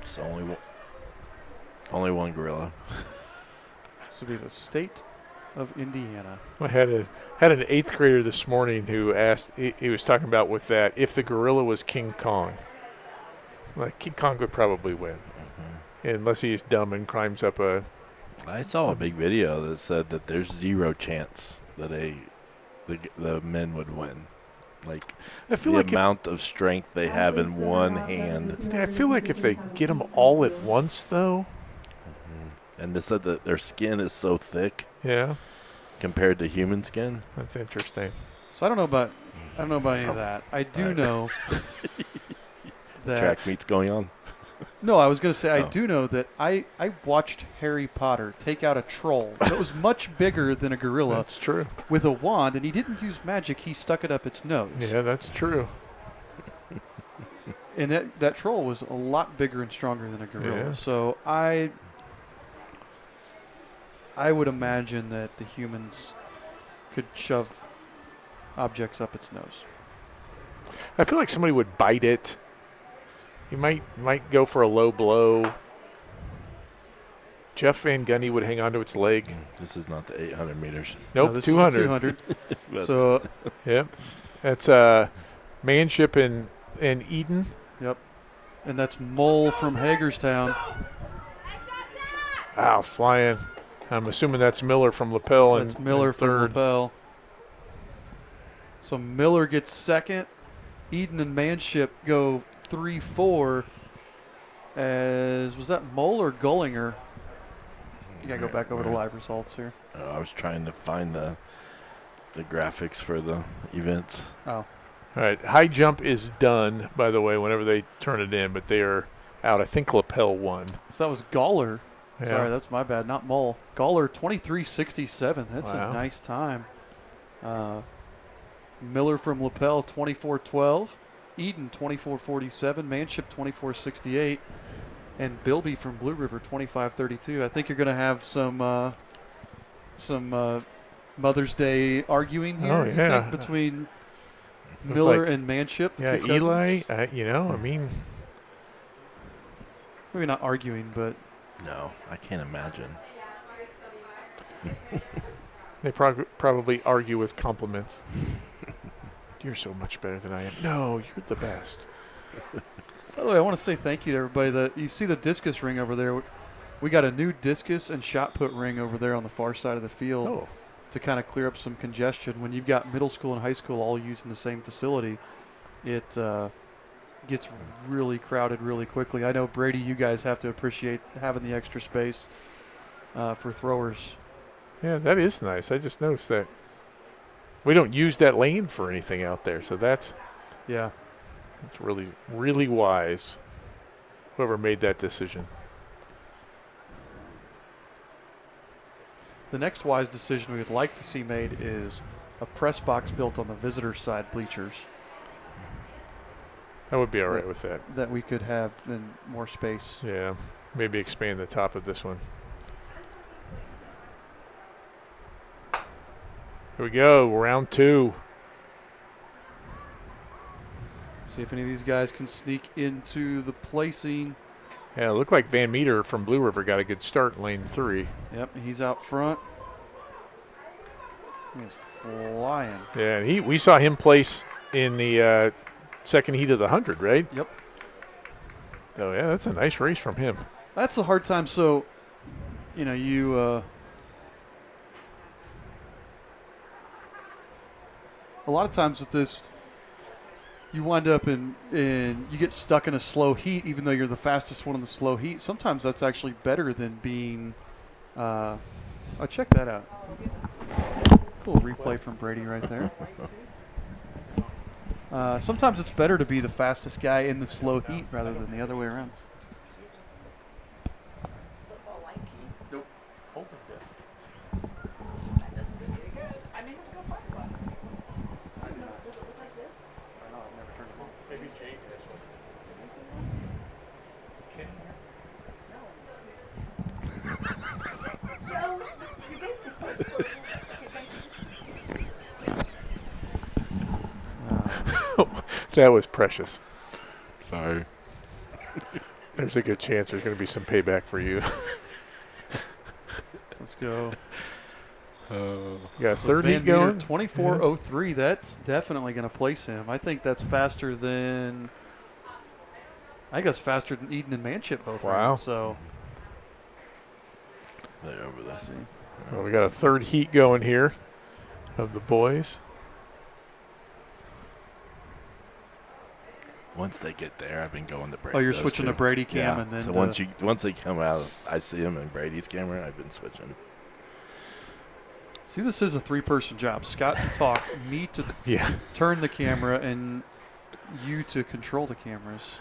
It's only one gorilla. This would be the state of Indiana. I had an 8th grader this morning who asked. He was talking about with that if the gorilla was King Kong. Like King Kong would probably win, unless he's dumb and climbs up a. I saw a big video that said that there's zero chance that the men would win. Like I feel the like amount of strength they have in one hand. I feel like if they get them all at once, though. And they said that their skin is so thick Yeah, compared to human skin. that's interesting. So I don't know about any of that. I do Alright. know that Track meets going on. No, I was going to say I Oh. do know that I watched Harry Potter take out a troll that was much bigger than a gorilla That's true. with a wand, and he didn't use magic. He stuck it up its nose. Yeah, that's true. And that troll was a lot bigger and stronger than a gorilla. Yeah. So I would imagine that the humans could shove objects up its nose. I feel like somebody would bite it. You might go for a low blow. Jeff Van Gundy would hang onto its leg. This is not the 800 meters. Nope, No, this is 200. 200. But So, Yep. That's Manship and Eden. yep. And that's Mole from Hagerstown. Wow, flying. I'm assuming that's Miller from Lapel. That's Miller and from third. Lapel. So Miller gets second. Eden and Manship go 3-4. As was that Mole or Gullinger? You gotta go back over the live results here. I was trying to find the graphics for the events. Oh, All right, high jump is done, by the way, whenever they turn it in, but they are out. I think Lapel won. so that was Galler. Yeah. Sorry, that's my bad, not Mole. Galler 23:67. That's Wow. a nice time. Miller from Lapel 24:12. Eden 24:47. Manship 24:68. And Bilby from Blue River 25:32. I think you're going to have some Mother's Day arguing here. Oh, you yeah. think, between Look Miller like- and Manship. the Yeah, two cousins? Eli, I mean, Maybe not arguing, but No, I can't imagine. they probably argue with compliments. You're so much better than I am. No, you're the best. by the way, I want to say thank you to everybody. You see the discus ring over there. We got a new discus and shot put ring over there on the far side of the field Oh, to kind of clear up some congestion. When you've got middle school and high school all using the same facility, it gets really crowded really quickly. I know, Brady, you guys have to appreciate having the extra space for throwers. yeah, that is nice. I just noticed that. We don't use that lane for anything out there, so that's Yeah. really, really wise. Whoever made that decision. The next wise decision we would like to see made is a press box built on the visitor side bleachers I would be all right with that. that we could have in more space. Yeah, maybe expand the top of this one. Here we go, round 2. See if any of these guys can sneak into the placing. Yeah, it looked like Van Meter from Blue River got a good start in lane 3. Yep, he's out front. He's flying. Yeah, and we saw him place in the second heat of the 100, right? Yep. Oh, yeah, that's a nice race from him. That's the hard time. So, a lot of times with this, you wind up in you get stuck in a slow heat, even though you're the fastest one in the slow heat. Sometimes that's actually better than being. Oh, check that out. Cool replay from Brady right there. Sometimes it's better to be the fastest guy in the slow heat rather than the other way around. That was precious. Sorry. There's a good chance there's going to be some payback for you. Let's go. You got a So third Van heat going? Meter, 24:03. That's definitely going to place him. I think that's faster than. I think that's faster than Eden and Manship both. Wow. Right. So They're over there. let's see. Well, we got a third heat going here of the boys. Once they get there, I've been going to Brady. Oh, you're those switching to two. Brady cam Yeah. and then. So once they come out, I see them in Brady's camera. I've been switching. See, this is a three-person job. Scott to talk, me to Yeah. turn the camera, and you to control the cameras.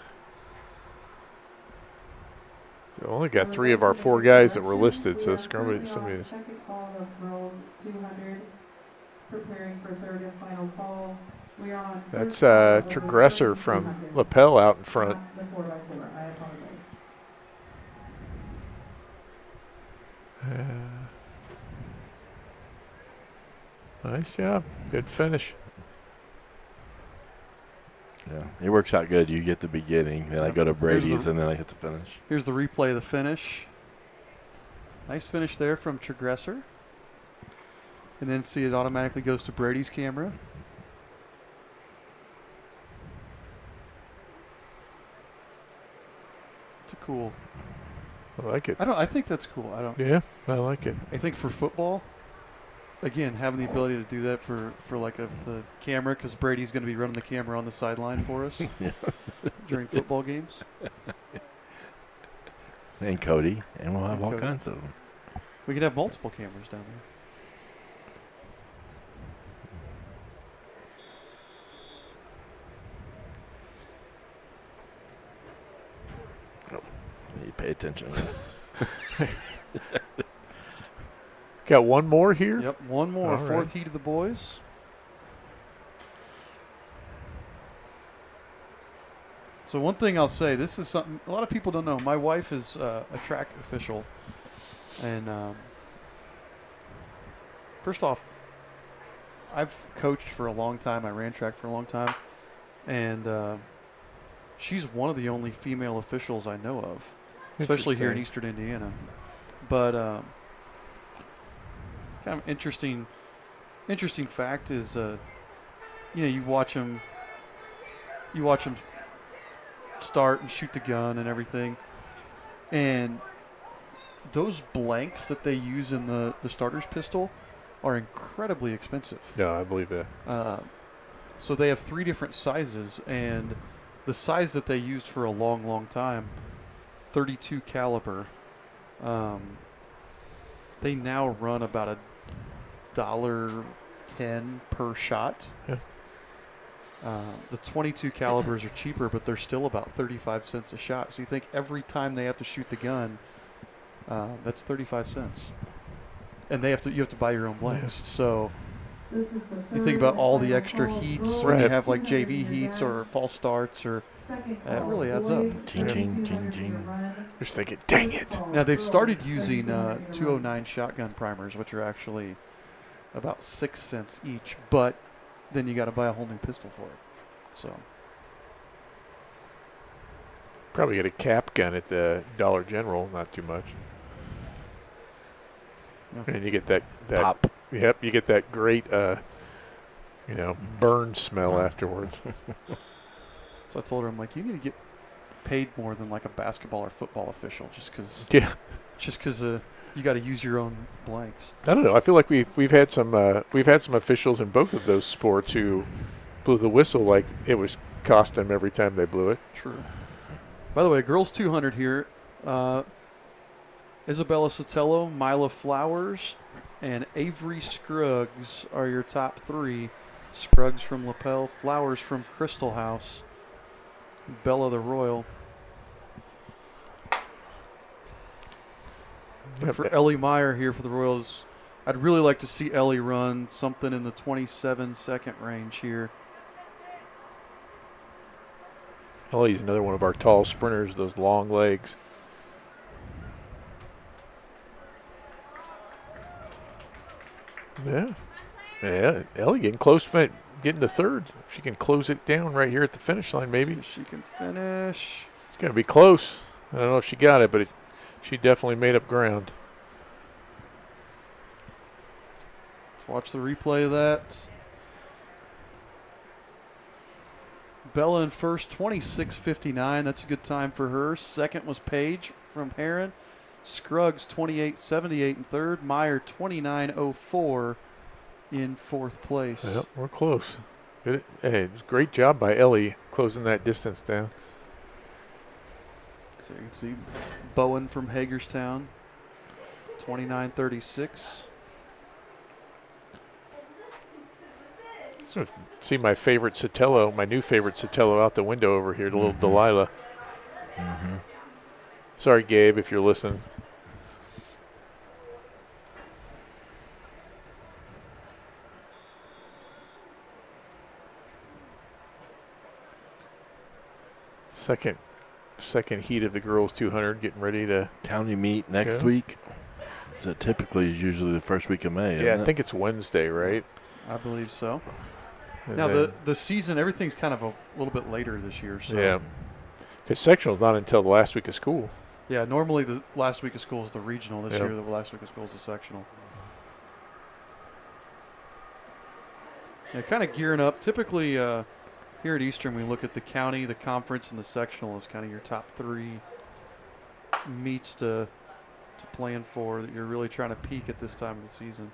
We only got 3 of our 4 guys that were listed, so somebody's. Second call of girls 200, preparing for third and final call. We are on That's first call of the Tragresser third from 200. Lapel out in front. Not the 4x4. I apologize. Nice job. Good finish. Yeah, it works out good. You get the beginning, then I Yep. go to Here's Brady's, the- and then I hit the finish. Here's the replay of the finish. Nice finish there from Trigresser. And then see it automatically goes to Brady's camera. It's a cool. I like it. I think that's cool. Yeah, I like it. I think for football, again, having the ability to do that for like the camera, because Brady's going to be running the camera on the sideline for us during football games. And Cody, and we'll have And all Cody. kinds of them. We could have multiple cameras down there. You pay attention. Got one more here? Yep, one more. All Fourth right. heat of the boys. So one thing I'll say, this is something a lot of people don't know. My wife is a track official. And first off, I've coached for a long time. I ran track for a long time. And she's one of the only female officials I know of, especially here in Eastern Indiana. But kind of interesting fact is, you watch them start and shoot the gun and everything, and those blanks that they use in the starter's pistol are incredibly expensive. No, I believe that. So they have 3 different sizes, and the size that they used for a long, long time, 32 caliber, they now run about $1.10 per shot. Yeah. The 22 calibers are cheaper, but they're still about 35 cents a shot. So you think every time they have to shoot the gun, that's 35 cents, and you have to buy your own blanks. So This is the you think about third all the and extra final heats call. when you Right. have like JV 200 heats or false starts, or Second it call, really adds up. boys, Ching, ching, 200 ching, ching. meter run. Just thinking, dang it. First call, Now they've girls, started using 1700 meter 209 shotgun primers, which are actually about 6 cents each, but then you got to buy a whole new pistol for it. So Probably get a cap gun at the Dollar General, not too much. Yeah. And you get that Pop. Yep, you get that great burn smell afterwards. So I told her, I'm like, you need to get paid more than like a basketball or football official, just because you got to use your own blanks. I don't know. I feel like we've had some officials in both of those sports who blew the whistle like it was cost them every time they blew it. True. By the way, girls 200 here. Isabella Sotelo, Mila Flowers, and Avery Scruggs are your top 3. Scruggs from Lapel, Flowers from Crystal House, Bella the Royal. And for Ellie Meyer here for the Royals, I'd really like to see Ellie run something in the 27-second range here. Oh, he's another one of our tall sprinters, those long legs. Yeah. Yeah, Ellie getting close, getting to third. She can close it down right here at the finish line, maybe. See if she can finish. It's going to be close. I don't know if she got it, but she definitely made up ground. Let's watch the replay of that. Bella in first, 26:59. That's a good time for her. Second was Page from Heron. Scruggs, 28:78 in third. Meyer, 29:04 in fourth place. Yep, we're close. Good. Hey, it was a great job by Ellie closing that distance down. So you can see Bowen from Hagerstown, 29:36. So see my favorite Sotelo, my new favorite Sotelo out the window over here, the little Delilah. Mm-hmm. Sorry, Gabe, if you're listening. Second heat of the girls 200, getting ready to. County meet next Okay. week. So typically is usually the first week of May. Yeah, isn't I think it's Wednesday, right? I believe so. And Now then- the season, everything's kind of a little bit later this year. So yeah, because sectional's not until the last week of school. yeah, normally the last week of school is the regional. This Yep. year, the last week of school is the sectional. Yeah, kind of gearing up. Typically, here at Eastern, we look at the county, the conference, and the sectional as kind of your top 3 meets to plan for that you're really trying to peak at this time of the season.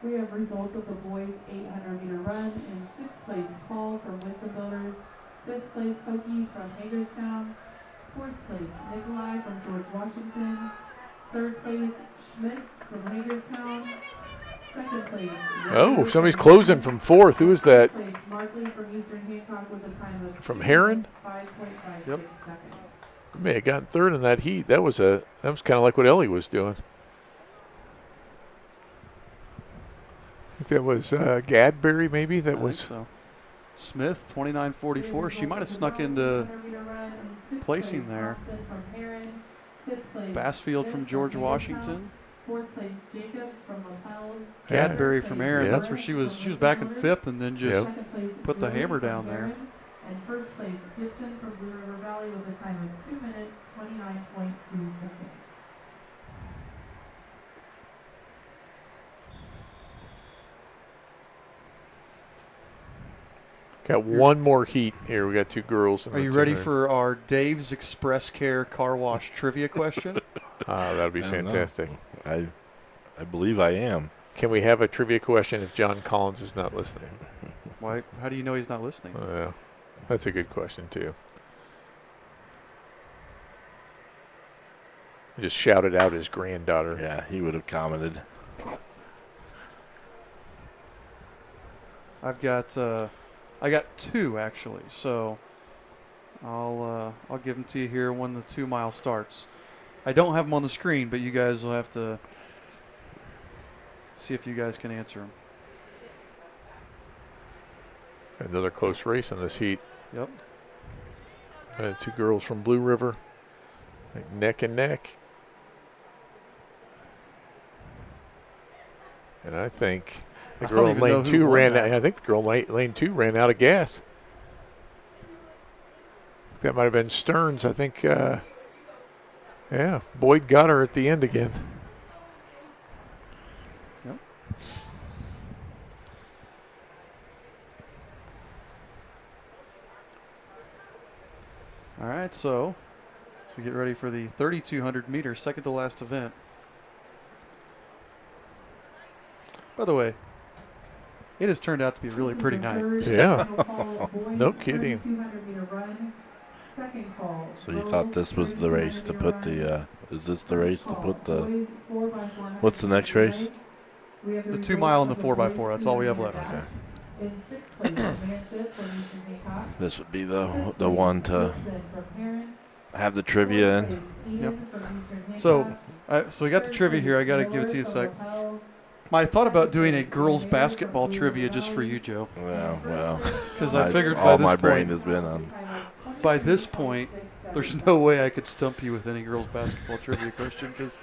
We have results of the boys 800-meter run. In 6th place, Paul from Wisdom Builders. 5th place, Koki from Hagerstown. 4th place, Nikolai from George Washington. 3rd place, Schmitz from Hagerstown. 2nd place, Oh, Ryder somebody's from closing from 4th. Who is that? 1st place, Markley from Eastern Hancock with a time of From 2 Heron? minutes, 5.56 Yep. seconds. We may have gotten third in that heat. That was kind of like what Ellie was doing. I think that was Gadberry, maybe. That I think was. so. Smith, 29:44. She might have snuck into placing there. Bassfield from George Washington. 4th place, Jacobs from LaPel. Yeah. Cadbury from Aaron. Yeah. That's where she was. She was back in 5th and then just Yep. 2nd place, put the Julie hammer from down there. Heron. And 1st place, Gibson from Blue River Valley with a time of 2 minutes, 29.2 seconds. Got one more heat here. We got 2 girls. Are you ready for our Dave's Express Care Car Wash trivia question? That'd be I don't know. fantastic. I believe I am. Can we have a trivia question if John Collins is not listening? Why? How do you know he's not listening? Yeah, that's a good question too. Just shouted out his granddaughter. Yeah, he would have commented. I got 2 actually, so I'll give them to you here when the 2 mile starts. I don't have them on the screen, but you guys will have to see if you guys can answer them. Another close race in this heat. Yep. 2 girls from Blue River, like neck and neck. And I think the I girl don't in even know lane who 2 won ran. that. I think the girl in lane 2 ran out of gas. That might have been Stearns. I think. Yeah, Boyd got her at the end again. Yep. All right, so we get ready for the 3,200 meter second to last event. By the way, it has turned out to be a really This is pretty the night. third Yeah. national call of boys No kidding. 3,200-meter run. Second call. So you girls thought this was the race to put 3,200-meter run. the? Is this the First race to call, put the? boys 4x400 What's the next race? We have The 2 results mile and of the 4x4. boys That's all we have 200 left. Okay. In 6th place, Manship from Eastern Hancock. This would be the 5th the one place, to Gibson from Heron. have the trivia 4th in. place, Ian from Eastern So, Hancock. So we got the 3rd trivia here. I place, got to give it Miller to you a from sec. LaPel. I thought about doing a girls basketball trivia just for you, Joe, Well, because I that's figured all by my this brain point, has been on. by this point, there's no way I could stump you with any girls basketball trivia question because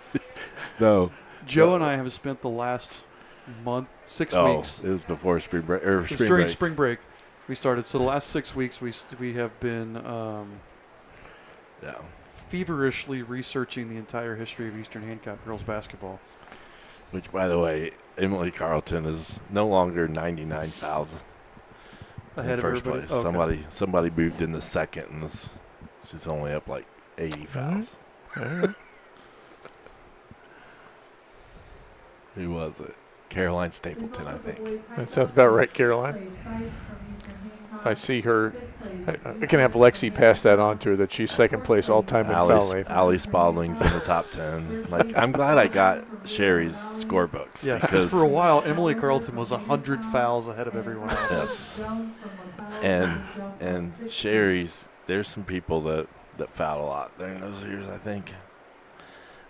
No. Joe and I have spent the last month, 6 Oh, weeks. it was before spring break or It was spring during break. spring break. We started. So the last 6 weeks, we have been Yeah. feverishly researching the entire history of Eastern Hancock girls basketball. Which, by the way, Emily Carlton is no longer 99,000 Ahead in of first everybody. place. Okay. Somebody moved in the second, and she's only up like 80 fouls. All right. Who was it? Caroline Stapleton, I think. That sounds about right, Caroline. I see her. I can have Lexi pass that on to her that she's second place all time in foul rate. Allie Spalding's in the top 10. Like, I'm glad I got Sherry's scorebooks. Yes, because because for a while Emily Carlton was 100 fouls ahead of everyone else. Yes. And Sherry's, there's some people that foul a lot during those years, I think.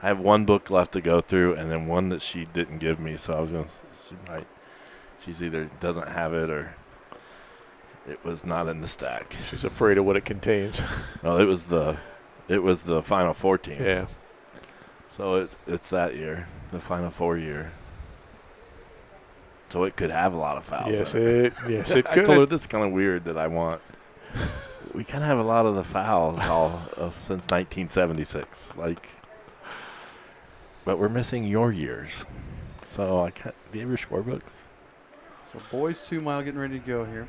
I have one book left to go through, and then one that she didn't give me, so I was going to, she's either doesn't have it or it was not in the stack. She's afraid of what it contains. Well, it was the Final Four team. Yeah. So it's that year, the Final Four year. so it could have a lot of fouls. Yes, in yes, it I could. told her this is kind of weird that I want. We kind of have a lot of the fouls all since 1976, like, but we're missing your years. So I can't. Do you have your scorebooks? So boys 2 mile getting ready to go here.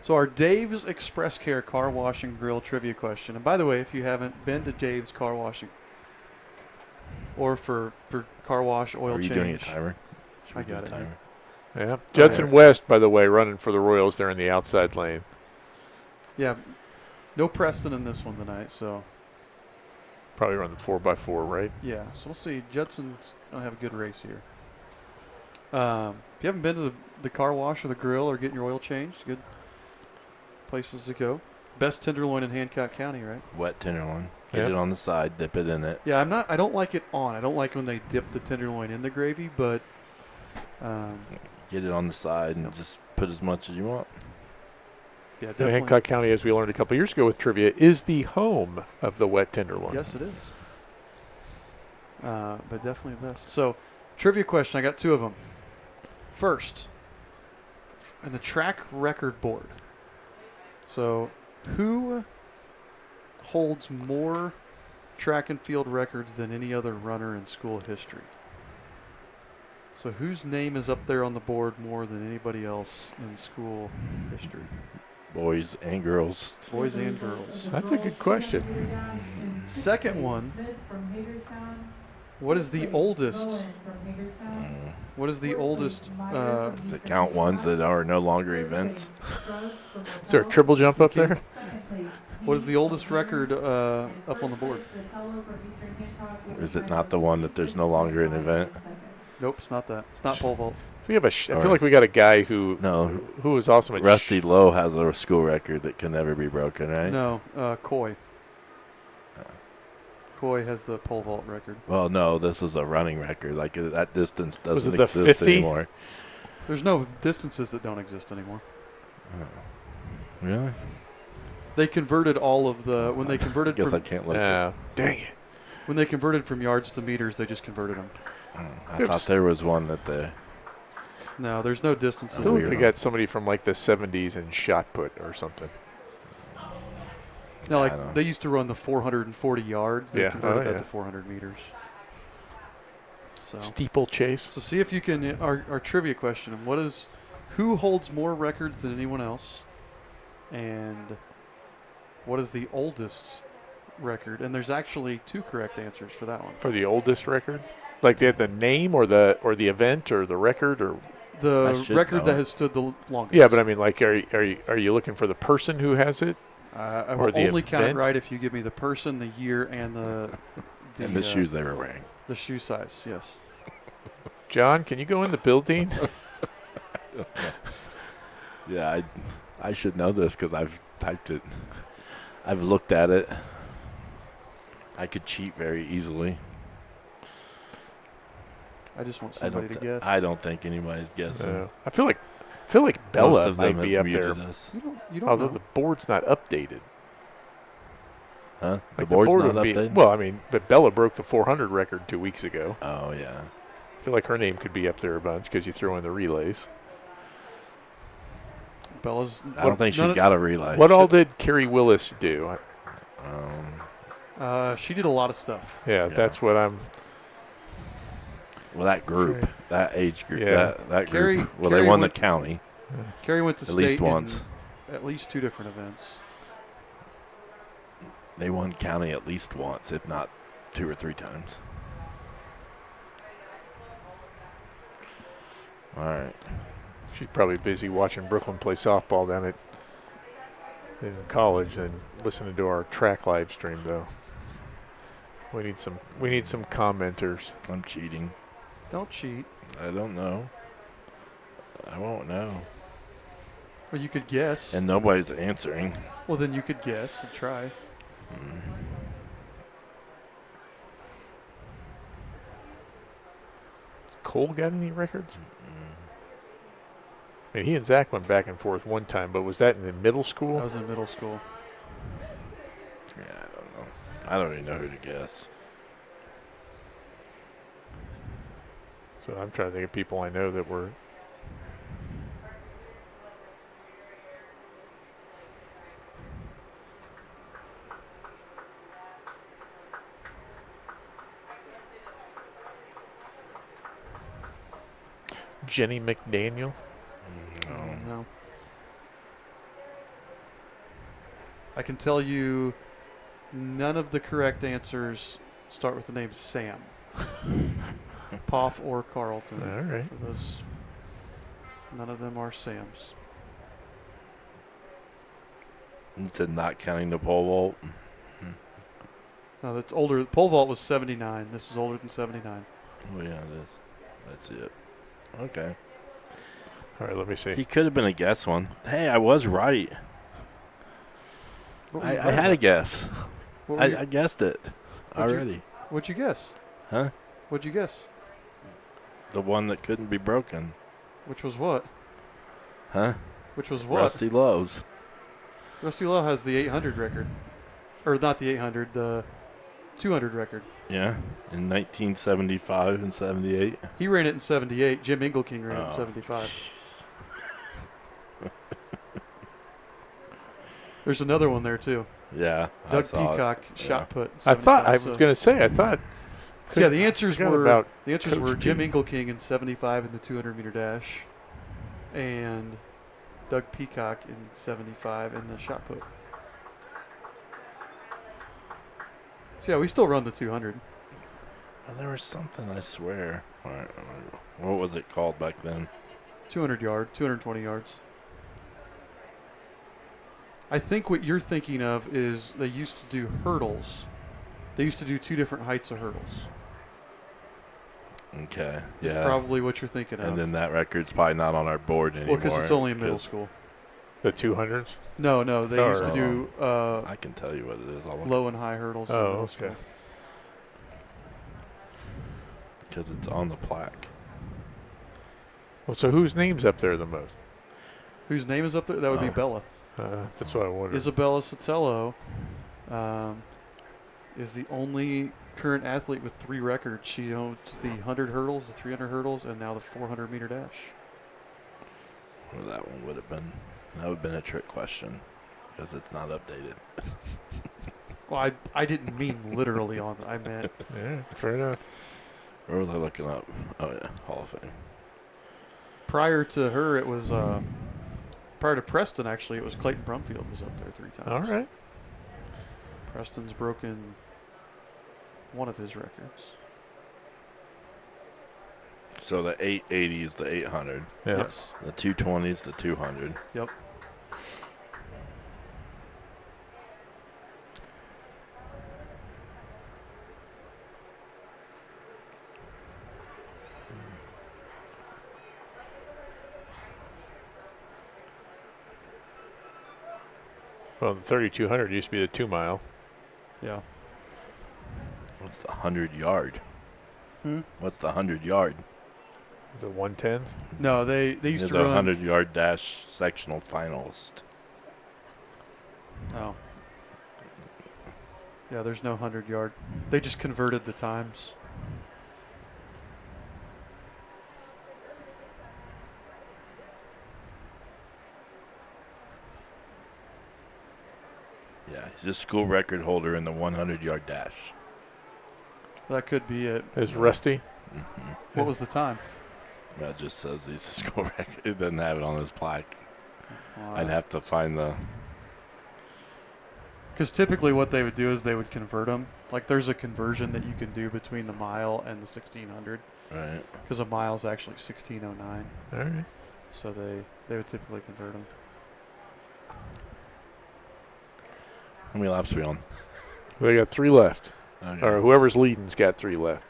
So our Dave's Express Care Car Wash and Grill trivia question. And by the way, if you haven't been to Dave's Car Washing or for car wash, oil Are you change. doing a timer? Should I we do got a it timer? Yeah. Judson West, by the way, running for the Royals there in the outside lane. Yeah. No Preston in this one tonight, so Probably run the 4x4, right? yeah. So we'll see. Judson's gonna have a good race here. If you haven't been to the car wash or the grill or getting your oil changed, good places to go. Best tenderloin in Hancock County, right? Wet tenderloin. Get Yep. it on the side. Dip it in it. Yeah, I don't like it on. I don't like when they dip the tenderloin in the gravy, but Get it on the side and just put as much as you want. yeah, And definitely. Hancock County, as we learned a couple years ago with trivia, is the home of the wet tenderloin. Yes, it is. But definitely the best. So, trivia question. I got 2 of them. First, in the track record board. So, who holds more track and field records than any other runner in school history? So, whose name is up there on the board more than anybody else in school history? Boys and girls. Boys and girls. That's a good question. Second one. What is the oldest? What is the oldest? To count ones that are no longer events. Is there a triple jump up there? What is the oldest record up on the board? Is it not the one that there's no longer an event? Nope, it's not that. It's not pole vault. We have I feel like we got a guy who No. was awesome at Rusty Lowe has a school record that can never be broken, right? No, Coy. Coy has the pole vault record. Well, no, this is a running record. Like that distance Was doesn't it the exist 50? anymore. There's no distances that don't exist anymore. Really? They converted all of the when they converted Guess I from can't look. dang it. when they converted from yards to meters, they just converted them. I thought there was one that the. No, there's no distances. I feel like Weird. we got somebody from like the 70s in shot put or something. No, I like don't know. they used to run the 440 yards. They Yeah. converted Oh, that yeah. to 400 meters. So Steeplechase. So see if you can our trivia question. Who holds more records than anyone else? And what is the oldest record? And there's actually 2 correct answers for that one. For the oldest record? Like they have the name or the event or the record or I The should record know that it. has stood the longest. yeah, but I mean like are you looking for the person who has it? I or will the only count it event? right if you give me the person, the year, and And the shoes they were wearing. The shoe size, yes. John, can you go in the building? Yeah, I should know this because I've typed it. I've looked at it. I could cheat very easily. I just want I somebody to guess. don't think anybody's guessing. I feel like Most Bella of them might be have up there. muted us. You don't Although know. the board's not updated. Huh? The Like board's board not would be- updated? well, I mean, but Bella broke the 400 record 2 weeks ago. Oh, yeah. I feel like her name could be up there a bunch because you throw in the relays. Bella's. I don't think she's got a relay. What all did Carrie Willis do? She did a lot of stuff. Yeah, that's what I'm. Well, that group, Right. that age group, Yeah. that Carrie- group. Well, Carrie they won the went- county. Carrie went to At state least in once. at least 2 different events. They won county at least once, if not 2 or 3 times. All right. She's probably busy watching Brooklyn play softball down at in college and listening to our track live stream though. We need some commenters. I'm cheating. Don't cheat. I don't know. I won't know. Or you could guess. And nobody's answering. Well, then you could guess and try. Cole got any records? I mean, he and Zach went back and forth one time, but was that in the middle school? I was in middle school. Yeah, I don't know. I don't even know who to guess. So I'm trying to think of people I know that were Jenny McDaniel. No. I can tell you none of the correct answers start with the name Sam. Poff or Carlton. All right. For those, none of them are Sam's. To not counting the pole vault. No, that's older. Pole vault was 79. This is older than 79. Oh yeah, it is. That's it. Okay. All right, let me see. He could have been a guess one. Hey, I was right. What were you I right had a about? guess. What were you- I guessed it What'd you- already. What'd you guess? Huh? What'd you guess? The one that couldn't be broken. Which was what? Huh? Which was what? Rusty Lowe's. Rusty Lowe has the 800 record. Or not the 800, the 200 record. Yeah. In 1975 and 78. He ran it in 78. Jim Ingleking ran it in Oh. 75. There's another one there, too. Yeah. I Doug saw it. Peacock Yeah. shot put. I thought, I was 75, going to say, I thought. So yeah, the answers forgot were about Jim Coach Pete. Ingleking in 75 in the 200-meter dash, and Doug Peacock in 75 in the shot put. So yeah, we still run the 200. Oh, there was something, I swear. All right. What was it called back then? 200 yard, 220 yards. I think what you're thinking of is they used to do hurdles. They used to do two different heights of hurdles. Okay. That's Yeah. probably what you're thinking of. And then that record's probably not on our board anymore. well, because it's only in middle 'cause school. The 200s? No, they Oh, used to or- do I can tell you what it is. I'll look low and high hurdles. in Oh, middle okay. school. because it's on the plaque. Well, so whose name's up there the most? Whose name is up there? That would be Oh. Bella. That's what I wondered. Isabella Sotelo is the only current athlete with 3 records. She owns the 100 hurdles, the 300 hurdles, and now the 400-meter dash. Well, that one would have been. That would have been a trick question because it's not updated. Well, I didn't mean literally on. I meant Yeah, fair enough. Where was I looking up? Oh yeah, Hall of Fame. prior to her, it was prior to Preston. Actually, it was Clayton Brumfield was up there 3 times. All right. Preston's broken one of his records. So the 880 is the 800. Yeah. Yes. The 220 is the 200. Yep. Well, the 3200 used to be the 2 mile. Yeah. What's the 100 yard? Hmm? What's the 100 yard? The 110. No, they used There's to a run. 100 yard dash sectional finalist. Oh. Yeah, there's no 100-yard. They just converted the times. Yeah, he's a school record holder in the 100 yard dash. That could be it. Is Rusty? Mm-hmm. What was the time? That just says he's a school record. It doesn't have it on his plaque. I'd have to find the. Because typically what they would do is they would convert them. Like there's a conversion that you can do between the mile and the 1600. Right. Because a mile is actually 1609. All right. So they would typically convert them. How many laps are we on? We got 3 left. Okay. Or whoever's leading's got 3 left.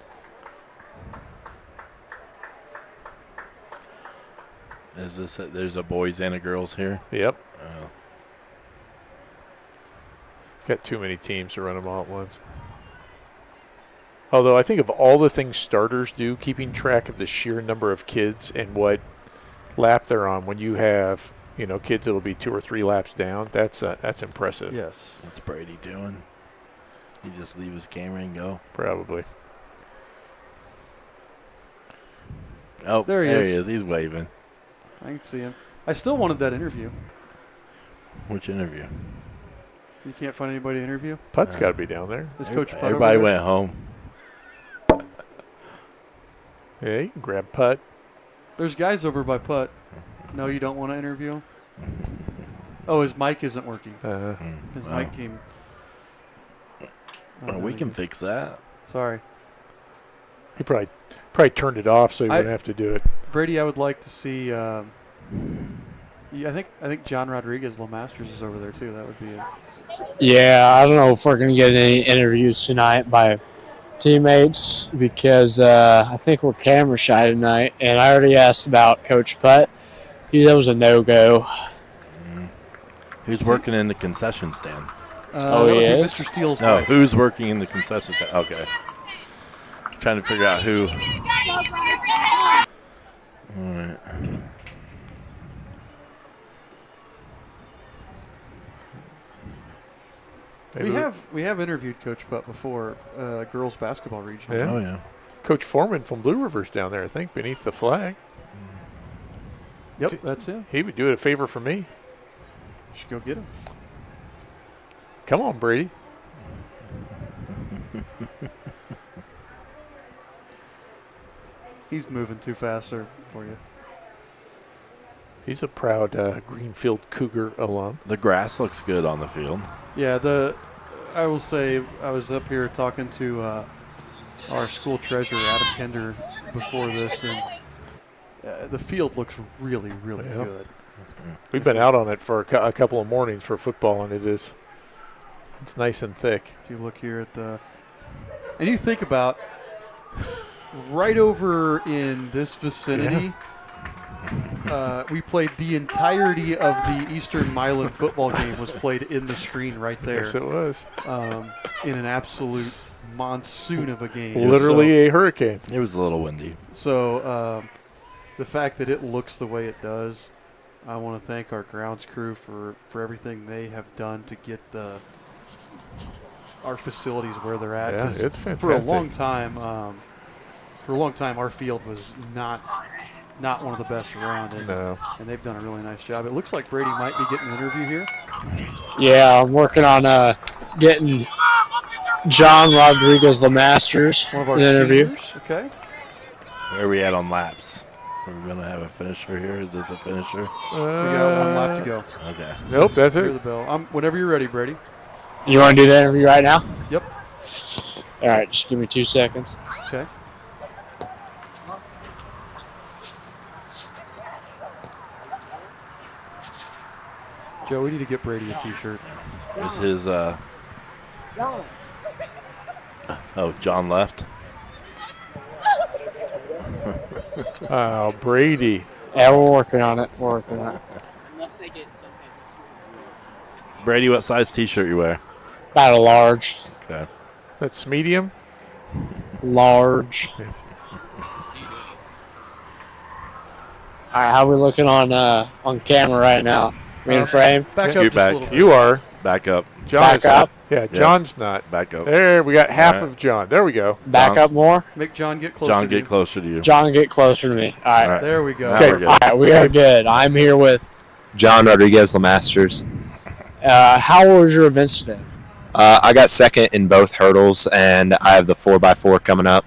Is this there's a boys and a girls here? Yep. Oh. Got too many teams to run them all at once. Although I think of all the things starters do, keeping track of the sheer number of kids and what lap they're on when you have, kids that'll be 2 or 3 laps down, that's impressive. Yes. What's Brady doing? He just leave his camera and go? Probably. Oh, There he is. He's waving. I can see him. I still wanted that interview. Which interview? You can't find anybody to interview? Putt's got to be down there. Is Coach Putt Everybody over there? went home. Yeah, you can grab Putt. There's guys over by putt. No, you don't want to interview him? Oh, his mic isn't working. His mic came. Well, we can fix that. Sorry. He probably turned it off so he wouldn't have to do it. Brady, I would like to see. I think John Rodriguez LeMasters is over there too. That would be it. Yeah, I don't know if we're going to get any interviews tonight by teammates because I think we're camera shy tonight. And I already asked about Coach Putt. That was a no-go. Who's working in the concession stand? Oh, he is? Mr. Steele's No, wife. who's working in the concession stand? Okay. Trying to figure out who. All right. We have interviewed Coach Putt before, girls basketball regional. Yeah. Oh, yeah. Coach Foreman from Blue River's down there, I think, beneath the flag. Yep, that's him. He would do it a favor for me. You should go get him. Come on, Brady. He's moving too fast there for you. He's a proud Greenfield Cougar alum. The grass looks good on the field. Yeah, I will say I was up here talking to our school treasurer, Adam Kender, before this, and the field looks really, really good. We've been out on it for a couple of mornings for football, and it's nice and thick. If you look here at and you think about right over in this vicinity, we played the entirety of the Eastern Milan football game was played in the screen right there. Yes, it was. In an absolute monsoon of a game. Literally a hurricane. It was a little windy. So the fact that it looks the way it does, I want to thank our grounds crew for everything they have done to get our facilities where they're at. Yeah, it's fantastic. For a long time, our field was not one of the best around, and they've done a really nice job. It looks like Brady might be getting an interview here. Yeah, I'm working on getting John Rodriguez LeMasters One of our an interview. seniors. Okay. Where are we at on laps? Are we going to have a finisher here? Is this a finisher? We got one lap to go. Okay. Nope, that's Hear it. the bell. Whenever you're ready, Brady. You want to do the interview right now? Yep. All right, just give me 2 seconds. Okay. Joe, we need to get Brady a T-shirt. Is his oh, John left. Oh, Brady. Yeah, we're working on it. Brady, what size T-shirt you wear? About a large. Okay. That's medium. Large. All right, how are we looking on camera right now? We in frame? Back Scoot up just back. a little bit. You are. Back up. John Back is not. up. Yeah, John's not. Back up. There, we got half All right. of John. There we go. Back John. up more. Make John get closer. John, to get you. closer to you. John, get closer to me. All right. All right. There we go. Now Okay. we're good. All right, we are good. I'm here with. John Rodriguez LeMasters. How was your events today? I got second in both hurdles, and I have the 4x4 coming up.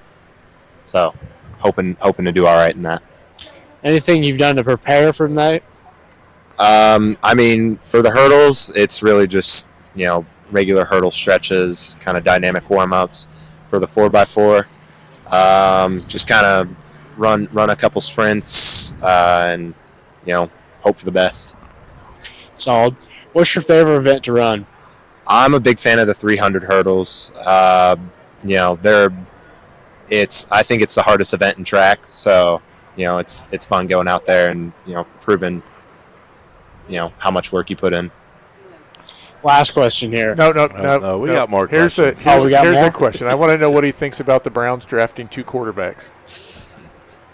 So, hoping to do all right in that. Anything you've done to prepare for tonight? I mean, for the hurdles, it's really just, regular hurdle stretches, kind of dynamic warm-ups. For the 4x4, just kind of run a couple sprints and, hope for the best. Solid. What's your favorite event to run? I'm a big fan of the 300 hurdles. I think it's the hardest event in track, so it's fun going out there and proving how much work you put in. Last question here. No. We got more Here's questions. We got here's more? the question. I want to know what he thinks about the Browns drafting 2 quarterbacks.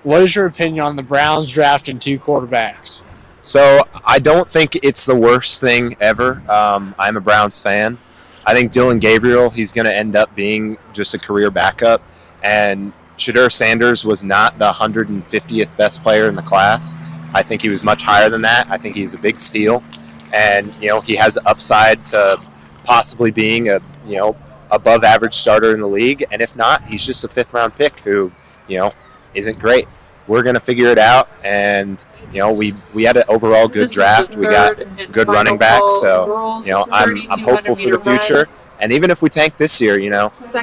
What is your opinion on the Browns drafting 2 quarterbacks? So I don't think it's the worst thing ever. I'm a Browns fan. I think Dylan Gabriel, he's going to end up being just a career backup. And Shadur Sanders was not the 150th best player in the class. I think he was much higher than that. I think he's a big steal. And, he has the upside to possibly being a, above average starter in the league. And if not, he's just a 5th round pick who, isn't great. we're going to figure it out. And, we had an overall good draft. We got good running backs. So, I'm hopeful for the future. And even if we tank this year,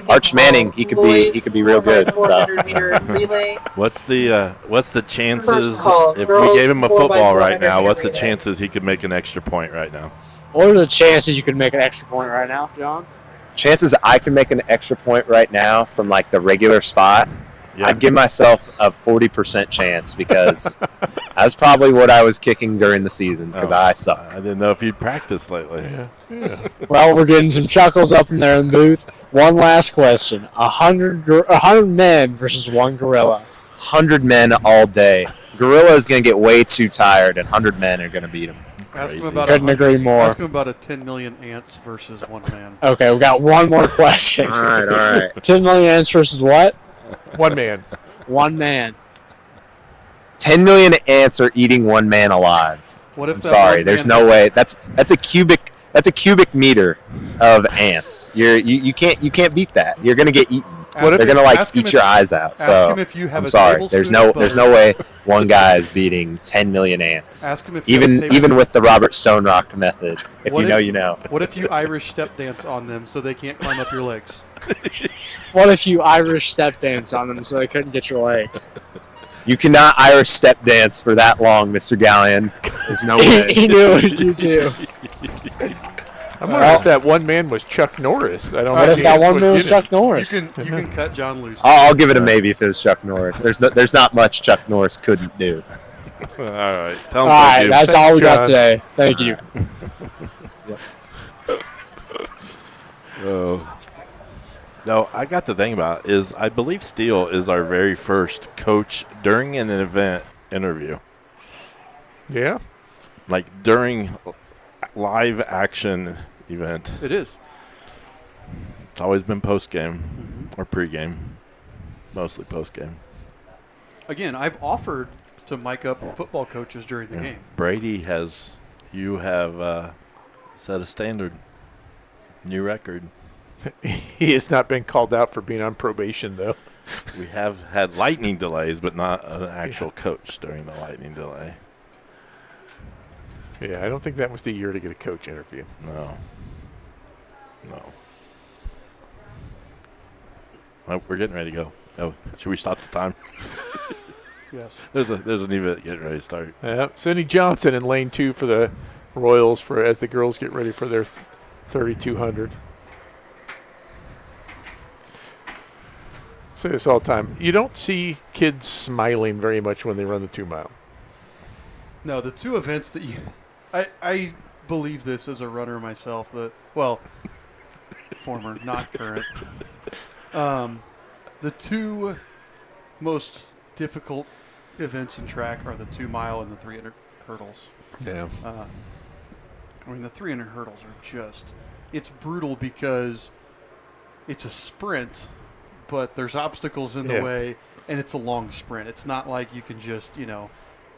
Arch Manning, he could be real good. So, what's the chances if we gave him a football right now? What's the chances he could make an extra point right now? What are the chances you could make an extra point right now, John? chances I can make an extra point right now from like the regular spot, Yeah. I'd give myself a 40% chance because that's probably what I was kicking during the season because I suck. I didn't know if you'd practiced lately. Yeah. Well, we're getting some chuckles up in there in the booth. One last question: 100 men versus one gorilla. 100 men all day. Gorilla is going to get way too tired, and 100 men are going to beat him. Ask him Crazy. about Couldn't agree more. Ask him about a 10 million ants versus one man. Okay, we got one more question. All right. 10 million ants versus what? One man. One man. 10 million ants are eating one man alive. What if I'm that sorry, one there's man no way. That's a cubic meter of ants. You can't beat that. You're gonna get eaten. What if They're gonna ask him eat if- your eyes out. ask So him if you have I'm a sorry. tablespoon There's of no butter. way one guy is beating 10 million ants. Ask him if you have a Even tablespoon- with the Robert Stone Rock method. If What you if- know, you know. What if you Irish step dance on them so they can't climb up your legs? What if you Irish step dance on them so they couldn't get your legs? You cannot Irish step dance for that long, Mr. Gallion. There's no way. He knew what you do. I'm wondering if that one man was Chuck Norris. I don't What know if that one man was get Chuck You Norris? can cut John loose. I'll give it a maybe if it was Chuck Norris. There's not much Chuck Norris couldn't do. All right. Tell All him right, thank you. that's all we got John. today. Thank you. No, I got to think about is I believe Steele is our very first coach during an event interview. Yeah. Like during live action event. It is. It's always been post game or pre game. Mostly post game. Again, I've offered to mic up football coaches during the game. Brady has set a standard. New record. He has not been called out for being on probation, though. We have had lightning delays, but not an actual coach during the lightning delay. Yeah, I don't think that was the year to get a coach interview. No. Well, we're getting ready to go. Oh, should we stop the time? Yes. There's an event getting ready to start. Yeah, Cindy Johnson in lane 2 for the Royals as the girls get ready for their 3,200. Say this all the time. You don't see kids smiling very much when they run the 2 mile. No, the two events that you... I believe this as a runner myself. Former, not current. The two most difficult events in track are the 2 mile and the 300 hurdles. Yeah. The 300 hurdles are just... It's brutal because it's a sprint, but there's obstacles in the Yeah. way, and it's a long sprint. It's not like you can just,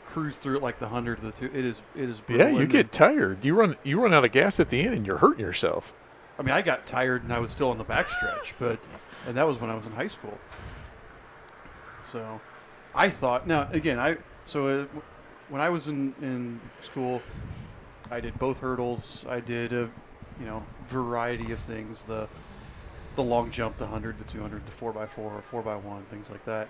cruise through it like the 100 or the 2. It is brutal. Yeah, you And get tired. You run out of gas at the end, and you're hurting yourself. I got tired and I was still on the backstretch, and that was when I was in high school. So, I thought. Now again, when I was in school, I did both hurdles. I did a variety of things. The long jump, the 100, the 200, the 4x4, or 4x1, things like that.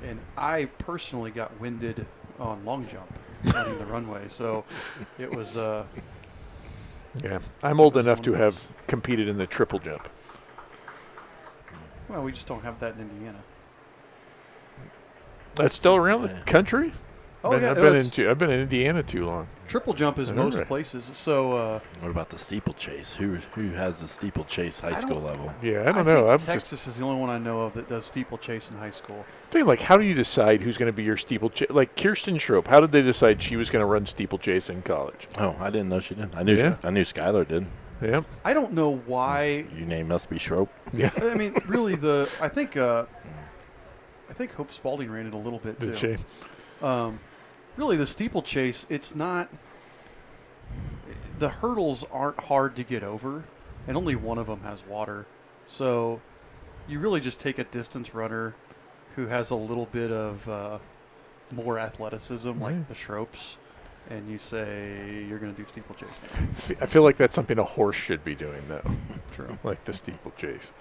And I personally got winded on long jump running the runway. So it was. Yeah, I'm old That's enough one to of have those. competed in the triple jump. Well, we just don't have that in Indiana. That's still around the country. Oh yeah, I've been in Indiana too long. triple jump is All most right. places. So What about the steeplechase? Who has the steeplechase high school level? Yeah, I don't know. I'm think just Texas is the only one I know of that does steeplechase in high school. thinking, like, how do you decide who's going to be your steeplechase? Like Kirsten Schroep, how did they decide she was going to run steeplechase in college? Oh, I didn't know she did. I knew Skylar did. Yeah, I don't know why. Your name must be Schroep. yeah. Really, I think Hope Spalding ran it a little bit too. Did she? Really, the steeplechase, it's not. The hurdles aren't hard to get over, and only one of them has water. So, you really just take a distance runner who has a little bit of more athleticism, like Mm. the Schropes, and you say you're going to do steeplechase now. I feel like that's something a horse should be doing, though, True. like the steeplechase.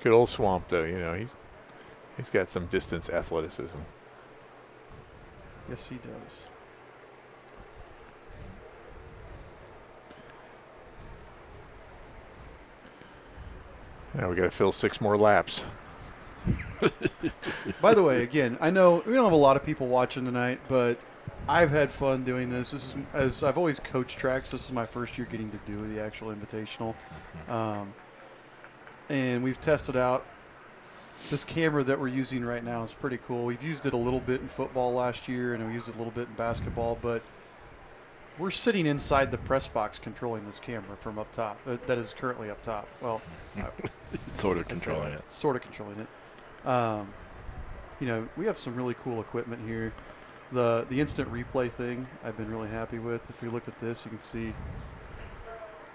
Good old Swamp, though. He's got some distance athleticism. Yes, he does. Now we got to fill 6 more laps. By the way, again, I know we don't have a lot of people watching tonight, but I've had fun doing this. This is, as I've always coached tracks, this is my first year getting to do the actual Invitational. And we've tested out this camera that we're using right now. Is pretty cool. We've used it a little bit in football last year, and we used it a little bit in basketball, but we're sitting inside the press box controlling this camera from up top. That is currently up top. Well, Sort of controlling it. Sort of controlling it. We have some really cool equipment here. The instant replay thing I've been really happy with. If you look at this, you can see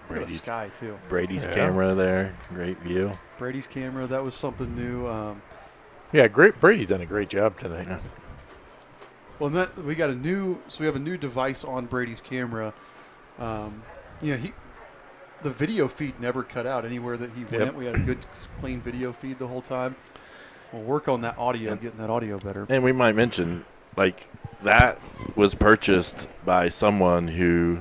the sky too. Brady's camera there, great view. Brady's camera, that was something new. Yeah, great. Brady's done a great job tonight. Yeah. Well, we got we have a new device on Brady's camera. The video feed never cut out anywhere that he went. We had a good, clean video feed the whole time. We'll work on that audio, getting that audio better. And we might mention, that was purchased by someone who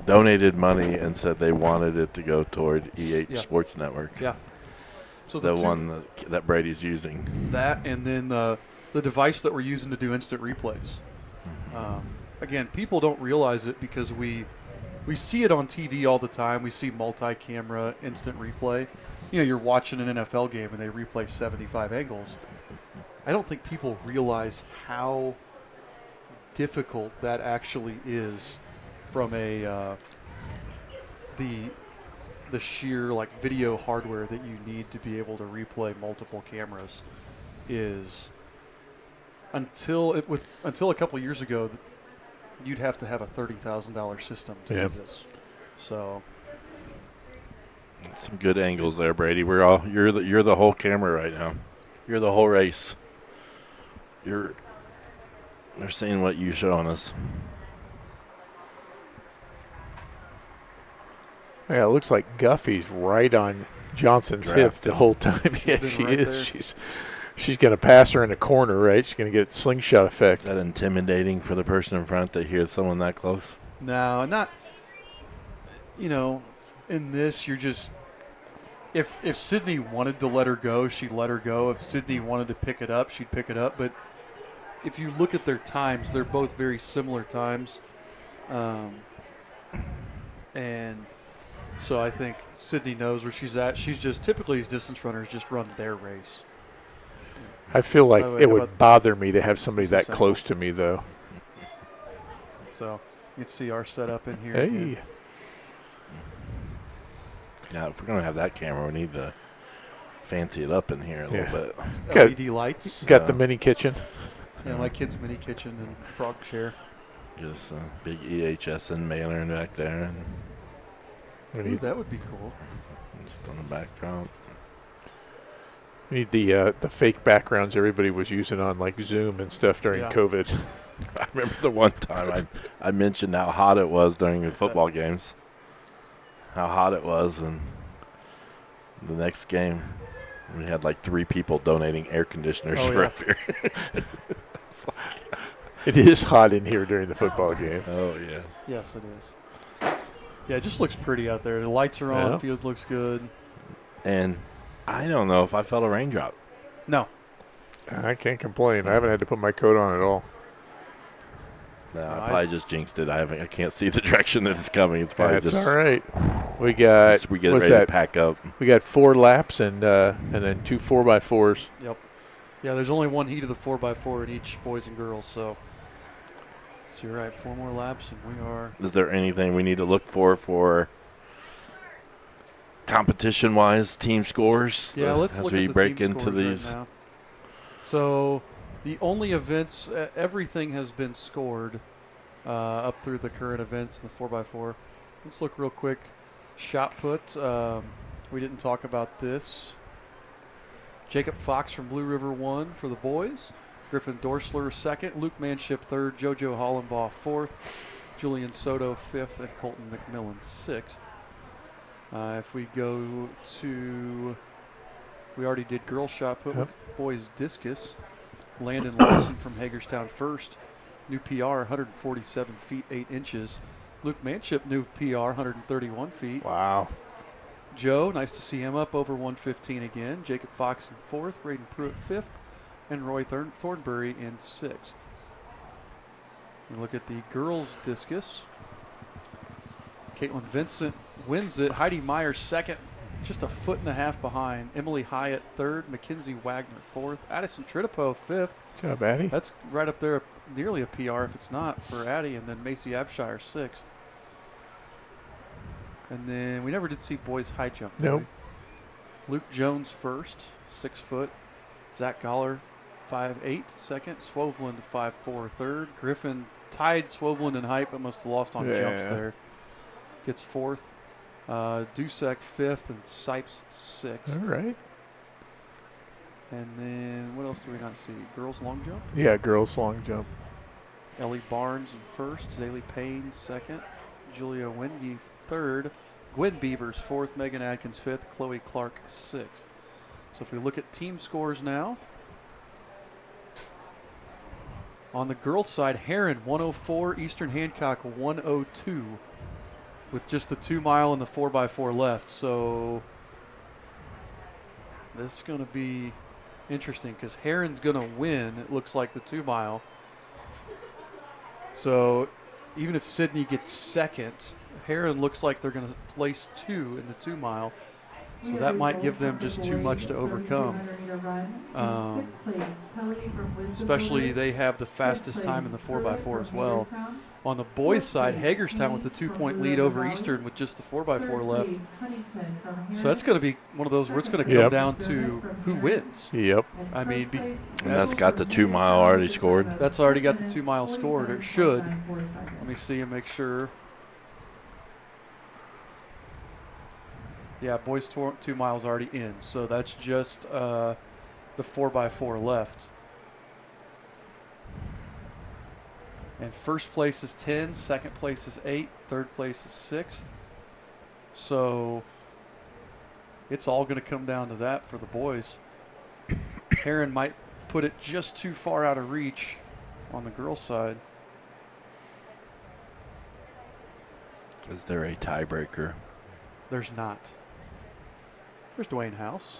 donated money and said they wanted it to go toward EH Sports Network. Yeah. So the one that Brady's using. That, and then the device that we're using to do instant replays. Again, people don't realize it because we see it on TV all the time. We see multi-camera instant replay. You're watching an NFL game and they replay 75 angles. I don't think people realize how difficult that actually is from the sheer video hardware that you need to be able to replay multiple cameras is until a couple years ago you'd have to have a $30,000 system to do this. So some good angles there, Brady. You're the whole camera right now. You're the whole race. They're seeing what you're showing us. Yeah, it looks like Guffey's right on Johnson's hip the whole time. Yeah, she right is. there. She's going to pass her in the corner, right? She's going to get slingshot effect. Is that intimidating for the person in front to hear someone that close? No, not. In this, you're just. If Sydney wanted to let her go, she'd let her go. If Sydney wanted to pick it up, she'd pick it up. But if you look at their times, they're both very similar times. And so I think Sydney knows where she's at. She's just typically these distance runners just run their race. I feel like By the way, it how would about bother me to have somebody that this close to me, though. So you can see our setup in here. Hey. again. Yeah, if we're going to have that camera, we need to fancy it up in here a little bit. Got- LED lights. Got the mini kitchen. Yeah, my kid's mini kitchen and frog chair. Just a big EHSN mailer in back there. And We Ooh, need, that would be cool. just on the background. we need the fake backgrounds everybody was using on Zoom and stuff during Yeah. COVID. I remember the one time I mentioned how hot it was during the football games. How hot it was, and the next game we had 3 people donating air conditioners for up here. It is hot in here during the football game. Oh yes. Yes, it is. Yeah, it just looks pretty out there. The lights are on. Yeah. Field looks good. And I don't know if I felt a raindrop. No. I can't complain. I haven't had to put my coat on at all. No, I probably just jinxed it. I can't see the direction that it's coming. It's probably That's just all right. We got we get what's ready that? to pack up. We got 4 laps and then 2 4x4s. Yep. Yeah, there's only one heat of the 4x4 in each boys and girls, so you're right. 4 more laps, and we are. Is there anything we need to look for competition-wise, team scores? Yeah, let's as look we at the break team into scores these. right now. So the only events, everything has been scored up through the current events in the 4x4. Let's look real quick. Shot put. We didn't talk about this. Jacob Fox from Blue River won for the boys. Griffin Dorsler second. Luke Manship third. JoJo Hollenbaugh fourth. Julian Soto fifth. And Colton McMillan sixth. If we go to, we already did girls shot put. Yep. Boys discus. Landon Lawson from Hagerstown first. New PR, 147 feet 8 inches. Luke Manship, new PR, 131 feet. Wow. Joe, nice to see him up over 115 again. Jacob Fox in fourth. Braden Pruitt fifth. And Roy Thornbury in sixth. We look at the girls discus. Caitlin Vincent wins it. Heidi Meyer second, just a foot and a half behind. Emily Hyatt third. Mackenzie Wagner fourth. Addison Tritipo fifth. Good job, Addie. That's right up there, nearly a PR if it's not for Addie. And then Macy Abshire sixth. And then we never did see boys high jump. did Nope. we? Luke Jones first, 6 foot. Zach Goller, 5'8", second. Swoveland, 5'4", third. Griffin tied Swoveland in height, but must have lost on jumps Yeah. there. Gets fourth. Dusek fifth, and Sipes sixth. All right. And then what else do we not see? Girls long jump. Yeah, girls long jump. Ellie Barnes in first. Zaylee Payne second. Julia Wendy third. Gwen Beavers fourth. Megan Adkins fifth. Chloe Clark sixth. So if we look at team scores now, on the girls' side, Heron 104, Eastern Hancock 102, with just the 2 mile and the 4x4 left. So this is going to be interesting because Heron's going to win, it looks like, the 2 mile. So even if Sydney gets second, Heron looks like they're going to place 2 in the 2 mile. So that might give them just too much to overcome. Especially they have the fastest time in the 4x4 as well. On the boys' side, Hagerstown with the 2-point lead over Eastern with just the 4x4 left. So that's going to be one of those where it's going to come down to who wins. Yep. I mean, And that's got the 2 mile already scored. That's already got the 2 mile scored. It should. Let me see and make sure. Yeah, boys 2 miles already in. So that's just the 4x4 left. And first place is 10, second place is 8, third place is 6th. So it's all going to come down to that for the boys. Heron might put it just too far out of reach on the girls' side. Is there a tiebreaker? There's not. There's Dwayne House.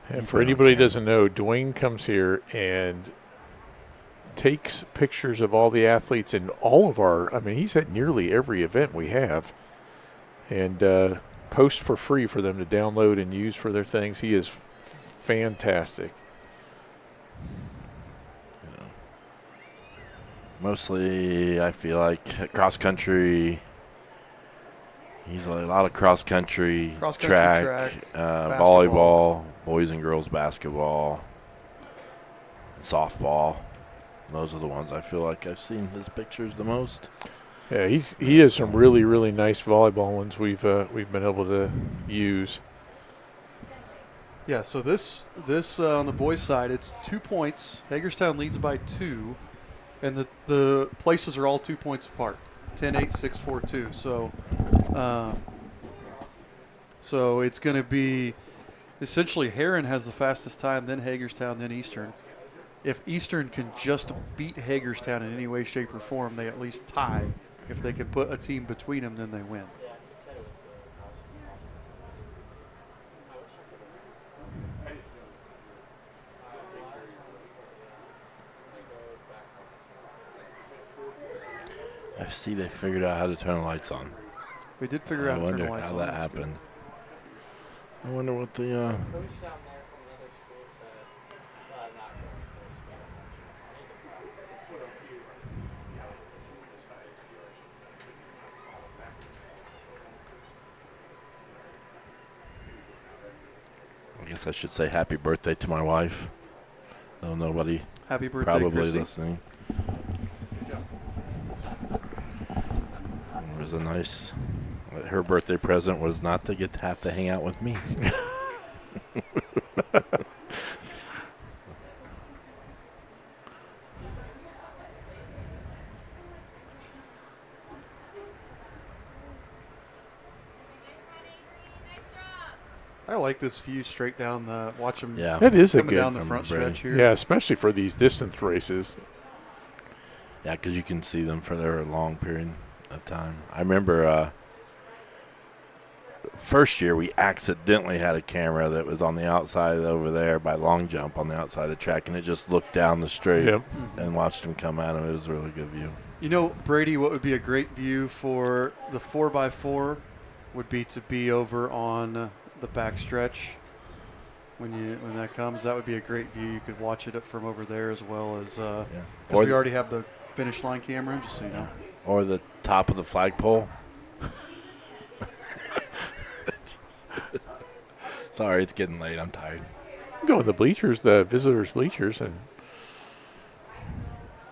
And for anybody who doesn't know, Dwayne comes here and takes pictures of all the athletes in all of our, I mean, he's at nearly every event we have, and posts for free for them to download and use for their things. He is fantastic. Yeah. Mostly, I feel like cross country. He's a lot of cross country, track, volleyball, boys and girls basketball, softball. Those are the ones I feel like I've seen his pictures the most. Yeah, he has some really, really nice volleyball ones we've been able to use. Yeah, so this on the boys' side, it's 2 points. Hagerstown leads by 2, and the places are all 2 points apart. 10-8, 6-4-2. So it's going to be essentially Heron has the fastest time, then Hagerstown, then Eastern. If Eastern can just beat Hagerstown in any way, shape, or form, they at least tie. If they can put a team between them, then they win. I see they figured out how to turn the lights on. We did figure out I to turn wonder the lights how on. that That's good. happened. I wonder what the I guess I should say happy birthday to my wife. Though nobody Happy birthday, probably Chrissy. listening. It was a nice. Her birthday present was not to have to hang out with me. I like this view straight down the. Watch them Yeah. That is a coming good. down the from front Brady. stretch here. Yeah, especially for these distance races. Yeah, because you can see them for their long period of time. I remember first year we accidentally had a camera that was on the outside over there by long jump on the outside of the track, and it just looked down the straight Yep. and watched them come at him. It was a really good view. You know, Brady, what would be a great view for the 4x4 would be to be over on the back stretch when that comes. That would be a great view. You could watch it from over there as well as Yeah. because Or we the- already have the finish line camera, just so you know. Or the top of the flagpole. Sorry, it's getting late. I'm tired. Go in the bleachers, the visitors' bleachers, and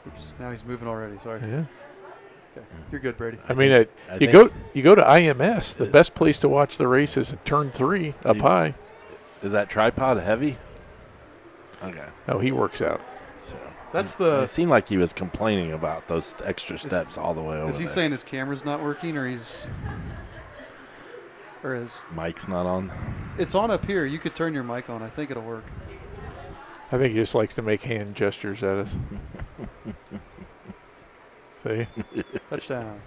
Oops, now he's moving already. Sorry. yeah. Okay. You're good, Brady. I mean, I you think- go to IMS. The best place to watch the race is at turn 3 up You- high. Is that tripod heavy? Okay. Oh, he works out. So That's it the. seemed like he was complaining about those extra steps all the way over Is he there. saying his camera's not working, or he's, or is Mike's not on? it's on up here? You could turn your mic on. I think it'll work. I think he just likes to make hand gestures at us. See, Touchdown.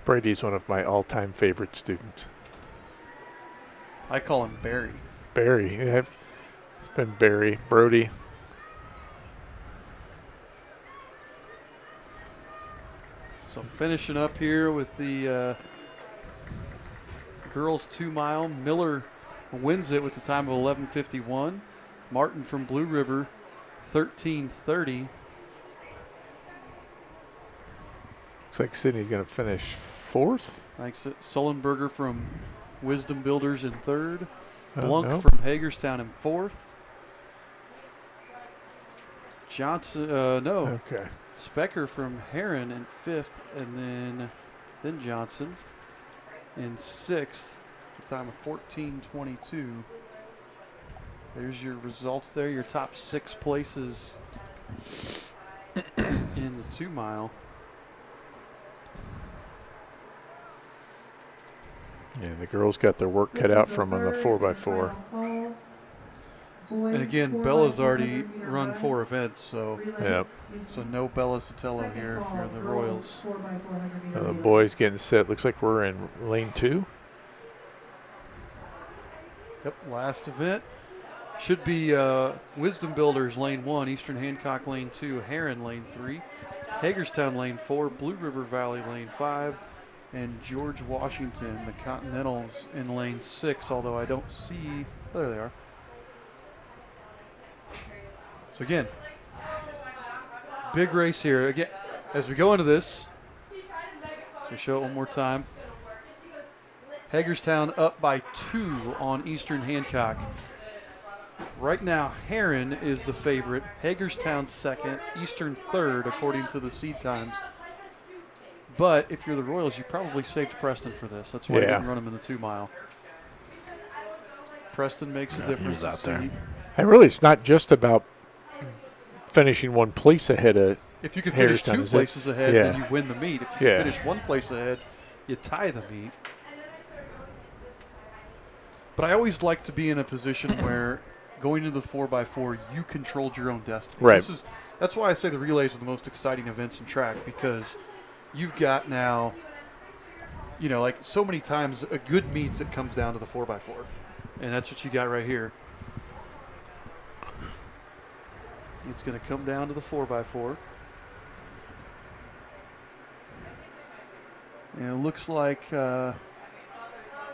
Brady's one of my all-time favorite students. I call him Barry. Barry, yeah, it's been Barry, Brody. So finishing up here with the girls 2 mile. Miller wins it with the time of 11:51. Martin from Blue River 13:30. Looks like Sydney's going to finish 4th. Thanks. Sullenberger from Wisdom Builders in 3rd. Oh, Blunk no. from Hagerstown in 4th. Johnson, no. Okay. Specker from Heron in 5th, and then Johnson in 6th. The time of 14:22. There's your results there. Your top 6 places in the 2 mile. Yeah, the girls got their work cut out from on the 4x4. And again, Bella's already run 4 events, so Yep. no Bella Sotelo here if you're the Royals. The boys getting set. Looks like we're in lane 2. Yep, last event. Should be Wisdom Builders lane 1, Eastern Hancock lane 2, Heron lane 3, Hagerstown lane 4, Blue River Valley lane 5, and George Washington, the Continentals, in lane 6, although I don't see. There they are. So again, big race here. Again, as we go into this, so show it one more time. Hagerstown up by 2 on Eastern Hancock. Right now, Heron is the favorite. Hagerstown second, Eastern third, according to the seed times. But if you're the Royals, you probably saved Preston for this. That's why you Yeah. didn't run him in the 2 mile. Preston makes a Yeah, difference. he was out there. seed. And really, it's not just about finishing one place ahead of. If you can finish Hagerstown, 2 is it? places ahead, Yeah. then you win the meet. If you Yeah. can finish 1 place ahead, you tie the meet. But I always like to be in a position where going into the 4x4, you controlled your own destiny. Right. That's why I say the relays are the most exciting events in track, because you've got now, like so many times a good meets, it comes down to the 4x4. And that's what you got right here. It's going to come down to the 4x4. And it looks like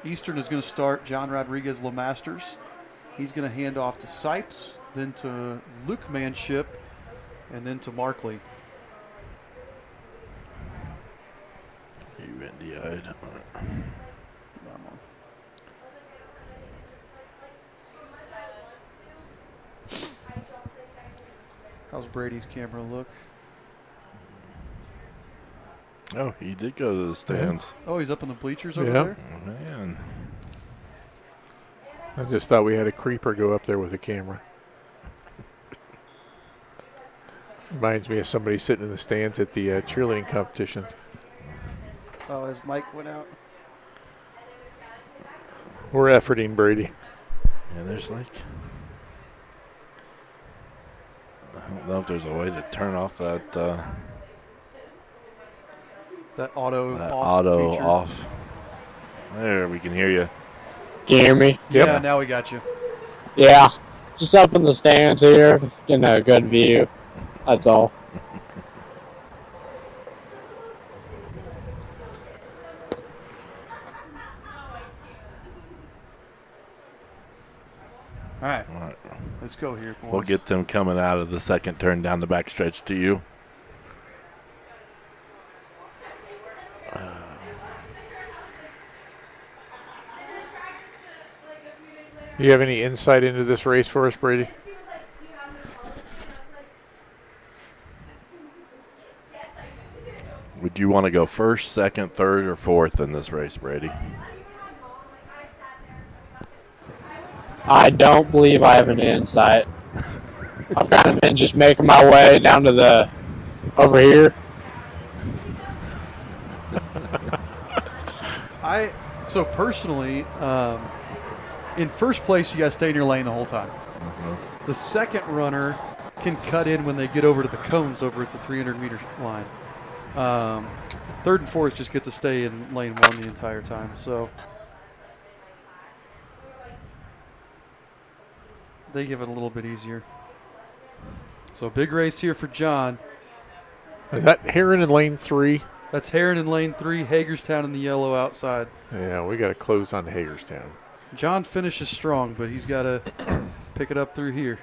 Eastern is going to start John Rodriguez LeMasters. He's going to hand off to Sipes, then to Luke Manship, and then to Markley. You Indy-eyed. How's Brady's camera look? Oh, he did go to the stands. Oh, he's up in the bleachers over Yeah. there? Oh, man. I just thought we had a creeper go up there with a camera. Reminds me of somebody sitting in the stands at the cheerleading competition. Oh, his mic went out. We're efforting, Brady. Yeah, there's like, I don't know if there's a way to turn off that That auto that off auto feature. off. There, we can hear you. Can you hear me? Yep. Yeah, now we got you. Yeah. Just up in the stands here, getting a good view. That's all. All right, All right. let's go here, boys. We'll get them coming out of the second turn down the backstretch to you. You have any insight into this race for us, Brady? Would you want to go first, second, third, or fourth in this race, Brady? I don't believe I have an insight. I've kind of been just making my way down to the over here. So personally, in first place, you got to stay in your lane the whole time. The second runner can cut in when they get over to the cones over at the 300-meter line. Third and fourth just get to stay in lane one the entire time. So they give it a little bit easier. So big race here for John. Is that Heron in lane 3? That's Heron in lane 3, Hagerstown in the yellow outside. Yeah, we got to close on Hagerstown. John finishes strong, but he's got to pick it up through here.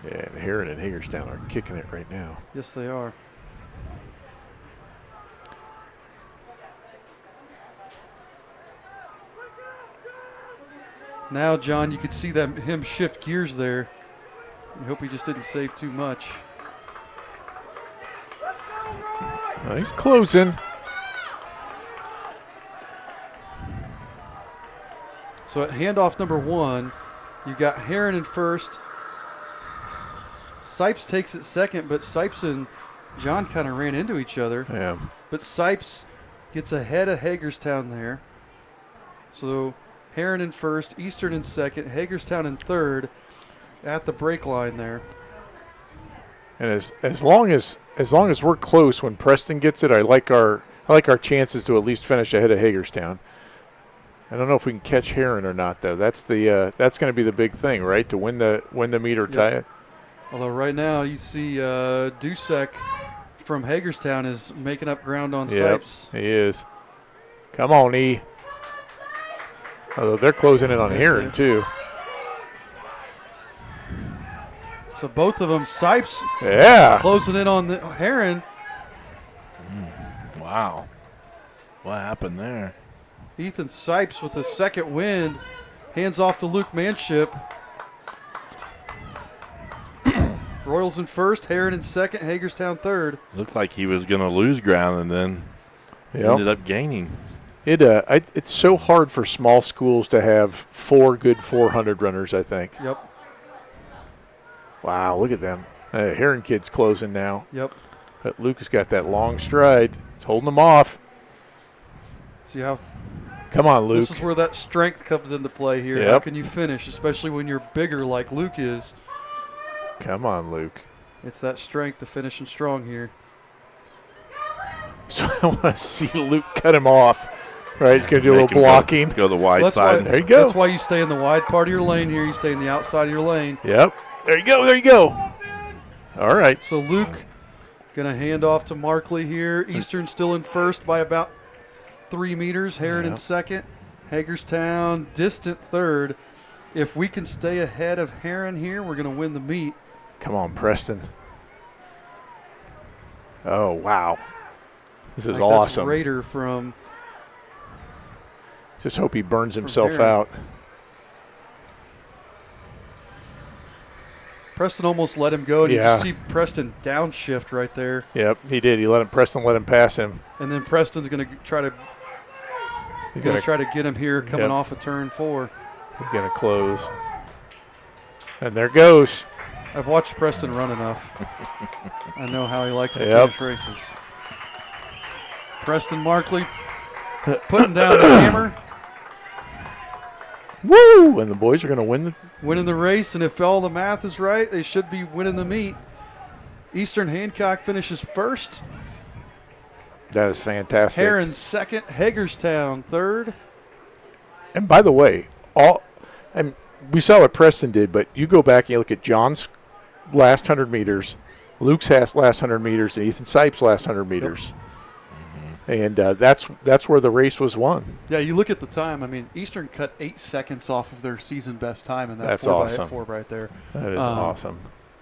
Yeah, and Heron and Hagerstown are kicking it right now. Yes, they are. Now, John, you could see that him shift gears there. I hope he just didn't save too much. He's closing. So at handoff number 1, you got Heron in first. Sipes takes it second, but Sipes and John kind of ran into each other. Yeah. But Sipes gets ahead of Hagerstown there. So Heron in first, Eastern in second, Hagerstown in third at the break line there. And as long as we're close when Preston gets it, I like our chances to at least finish ahead of Hagerstown. I don't know if we can catch Heron or not, though. That's going to be the big thing, right? To win the meet or tie it. Although right now you see Dusek from Hagerstown is making up ground on Sipes. He is. Come on, E. Although they're closing in on Heron, too. So both of them, Sipes closing in on the Heron. Wow. What happened there? Ethan Sipes with the second win. Hands off to Luke Manship. Royals in first, Heron in second, Hagerstown third. Looked like he was going to lose ground and then ended up gaining. It's so hard for small schools to have 4 good 400 runners, I think. Yep. Wow, look at them. Heron kid's closing now. Yep. But Luke has got that long stride. He's holding them off. See how. Come on, Luke. This is where that strength comes into play here. Yep. How can you finish, especially when you're bigger like Luke is? Come on, Luke. It's that strength to finishing strong here. So I want to see Luke cut him off. Right, he's going to do a Make little him blocking. Go the wide That's side. why, There you go. That's why you stay in the wide part of your lane here. You stay in the outside of your lane. Yep. There you go. There you go. All right. So Luke going to hand off to Markley here. Eastern still in first by about 3 meters. Heron in second. Hagerstown distant third. If we can stay ahead of Heron here, we're going to win the meet. Come on, Preston. Oh, wow. This is That's awesome. Raider from Just hope he burns himself Heron. out. Preston almost let him go, and Yeah. you see Preston downshift right there. Yep, he did. Preston let him pass him. And then Preston's going to try to He's going to try to get him here coming off of turn 4. He's going to close. And there goes. I've watched Preston run enough. I know how he likes to finish races. Preston Markley putting down the hammer. Woo! And the boys are going to win. Winning the race, and if all the math is right, they should be winning the meet. Eastern Hancock finishes first. That is fantastic. Heron second. Hagerstown third. And by the way, and we saw what Preston did, but you go back and you look at John's last 100 meters, Luke's last 100 meters, and Ethan Sipes' last 100 meters. And that's where the race was won. Yeah, you look at the time. I mean, Eastern cut 8 seconds off of their season best time in that That's 4x4 right there. That is awesome.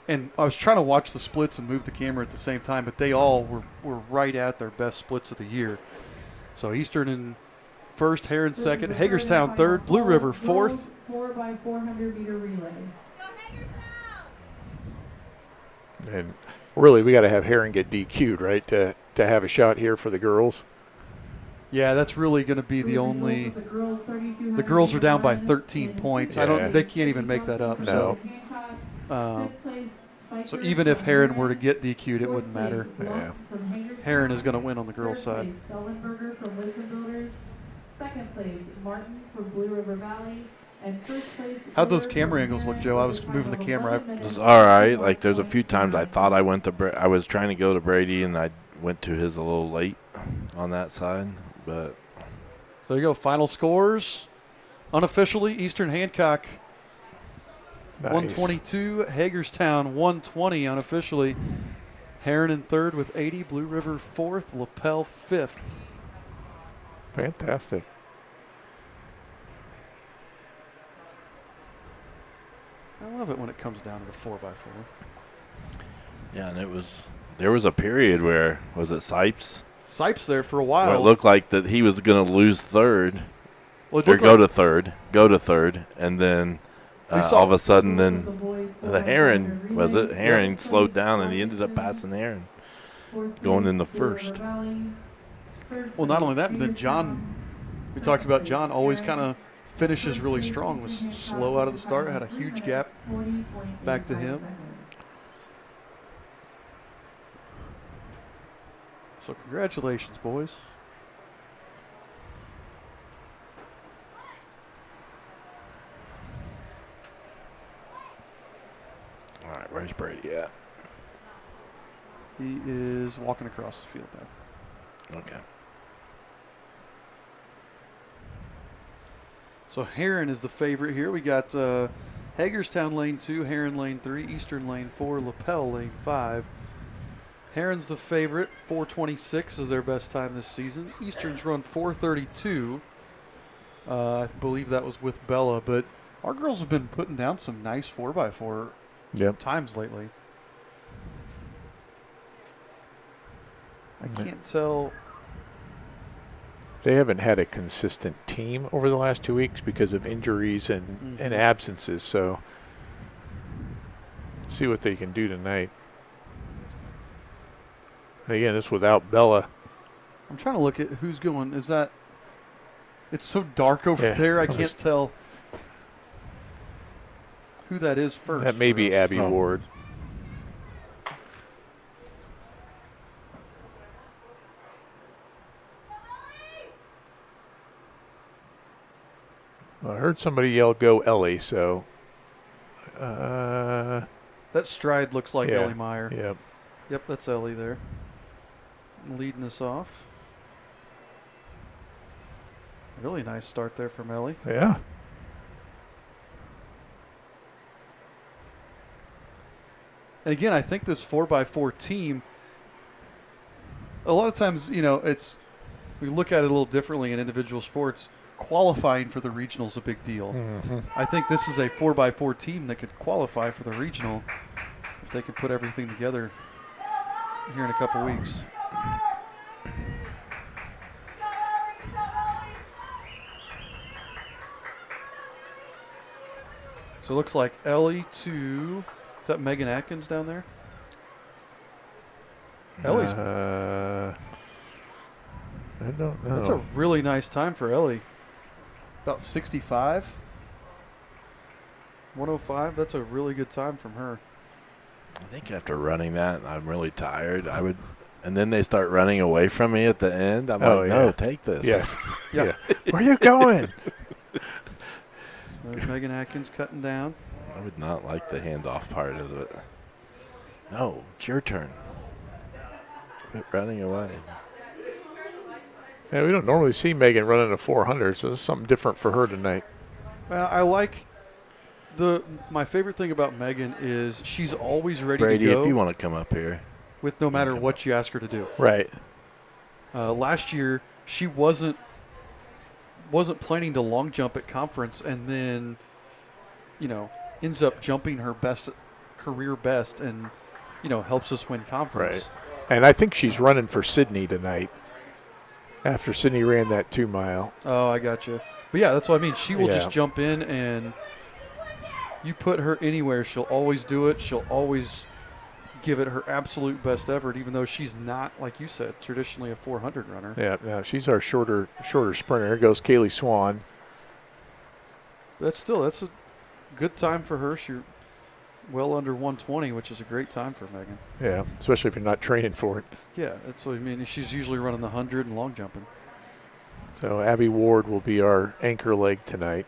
And I was trying to watch the splits and move the camera at the same time, but they all were right at their best splits of the year. So Eastern in first, Heron second, Hagerstown third, Blue River fourth. 4x400 meter relay. And really, we got to have Heron get DQ'd, right, to have a shot here for the girls. Yeah, that's really going to be the only. The girls are down by 13 points. Yeah. They can't even make that up. No. So even if Heron were to get DQ'd, it wouldn't matter. Yeah. Heron is going to win on the girls' side. Sullenberger from Wisdom Builders. Second place, Martin from Blue River Valley. And first place. How'd those camera angles look, Joe? I was moving the camera. It was all right. Like, there's a few times I thought I went to I was trying to go to Brady, and I went to his a little late on that side. But so there you go. Final scores. Unofficially, Eastern Hancock Nice. 122, Hagerstown 120 unofficially. Heron in third with 80, Blue River fourth, Lapel fifth. Fantastic. I love it when it comes down to the 4x4. yeah, and there was a period where, was it Sipes? Sipes there for a Where while. it looked like that he was going to lose third, Well, it or looked go like- to third, and then We saw- all of a sudden, then the Heron slowed down, and he ended up passing Heron, going in the first. Well, not only that, but then John, we talked about John always kind of finishes really strong, was slow out of the start, had a huge gap back to him. So congratulations, boys. All right, where's Brady at? He is walking across the field now. Okay. So Heron is the favorite here. We got Hagerstown lane 2, Heron lane 3, Eastern lane 4, Lapel lane 5. Heron's the favorite. 4:26 is their best time this season. Eastern's run 4:32. I believe that was with Bella, but our girls have been putting down some nice 4x4 times lately. I can't tell. They haven't had a consistent team over the last 2 weeks because of injuries and absences. So, see what they can do tonight. And again, this without Bella. I'm trying to look at who's going. Is that? It's so dark over there. I can't tell who that is first. That may be Abby Ward. I heard somebody yell, "Go Ellie!" So, That stride looks like Ellie Meyer. Yep. Yep, that's Ellie there. Leading us off. Really nice start there from Ellie. Yeah. And again, I think this 4x4 team, a lot of times, you know, we look at it a little differently in individual sports. Qualifying for the regional is a big deal. I think this is a 4x4 team that could qualify for the regional if they could put everything together here in a couple weeks. So it looks like Ellie to, is that Megan Atkins down there? I don't know. That's a really nice time for Ellie. About 65. 105. That's a really good time from her. I think after running that, I'm really tired. And then they start running away from me at the end. I'm Oh, like, yeah. no, take this. Yes. Yeah. Where are you going? There's Megan Atkins cutting down. I would not like the handoff part of it. No, it's your turn. Quit running away. Yeah, we don't normally see Megan running a 400, so this is something different for her tonight. I like my favorite thing about Megan is she's always ready Brady, to go if you want to come up here. with no matter what you ask her to do. Right. Last year she wasn't planning to long jump at conference, and then ends up jumping her career best, and helps us win conference. Right. And I think she's running for Sydney tonight after Sydney ran that 2 mile. Oh, I got you. But yeah, that's what I mean. She will Yeah. just jump in, and you put her anywhere, she'll always do it. She'll always give it her absolute best effort, even though she's not, like you said, traditionally a 400 runner. Yeah, no, she's our shorter sprinter. Here goes Kaylee Swan. That's a good time for her. She's well under 120, which is a great time for Megan. Yeah, especially if you're not training for it. Yeah, that's what I mean. She's usually running the 100 and long jumping. So Abby Ward will be our anchor leg tonight.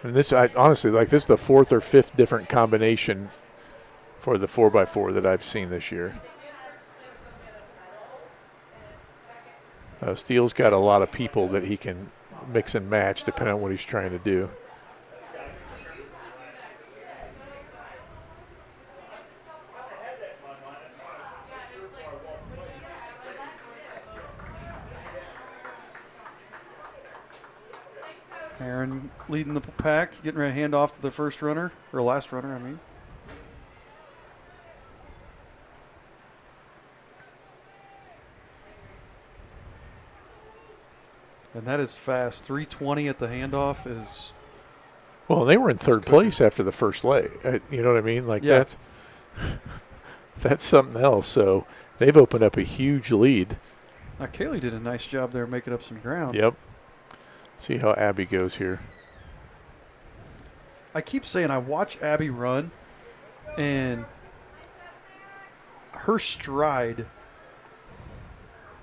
And this, honestly, this is the 4th or 5th different combination for the 4x4 that I've seen this year. Steele's got a lot of people that he can mix and match depending on what he's trying to do. Aaron leading the pack, getting ready to hand off to the first runner, or last runner, I mean. And that is fast. 3:20 at the handoff is. Well, they were in third good. place after the first leg. You know what I mean? Yeah. That's something else. So they've opened up a huge lead. Now, Kaylee did a nice job there making up some ground. Yep. See how Abby goes here. I keep saying I watch Abby run, and her stride,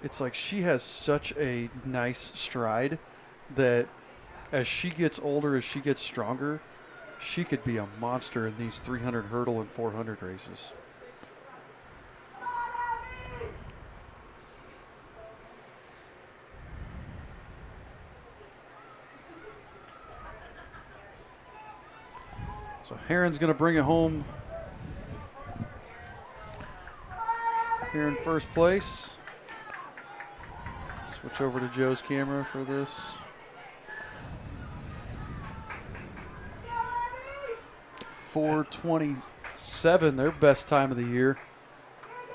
it's like she has such a nice stride that as she gets older, as she gets stronger, she could be a monster in these 300 hurdle and 400 races. So Heron's going to bring it home here in first place. Switch over to Joe's camera for this. .427, their best time of the year.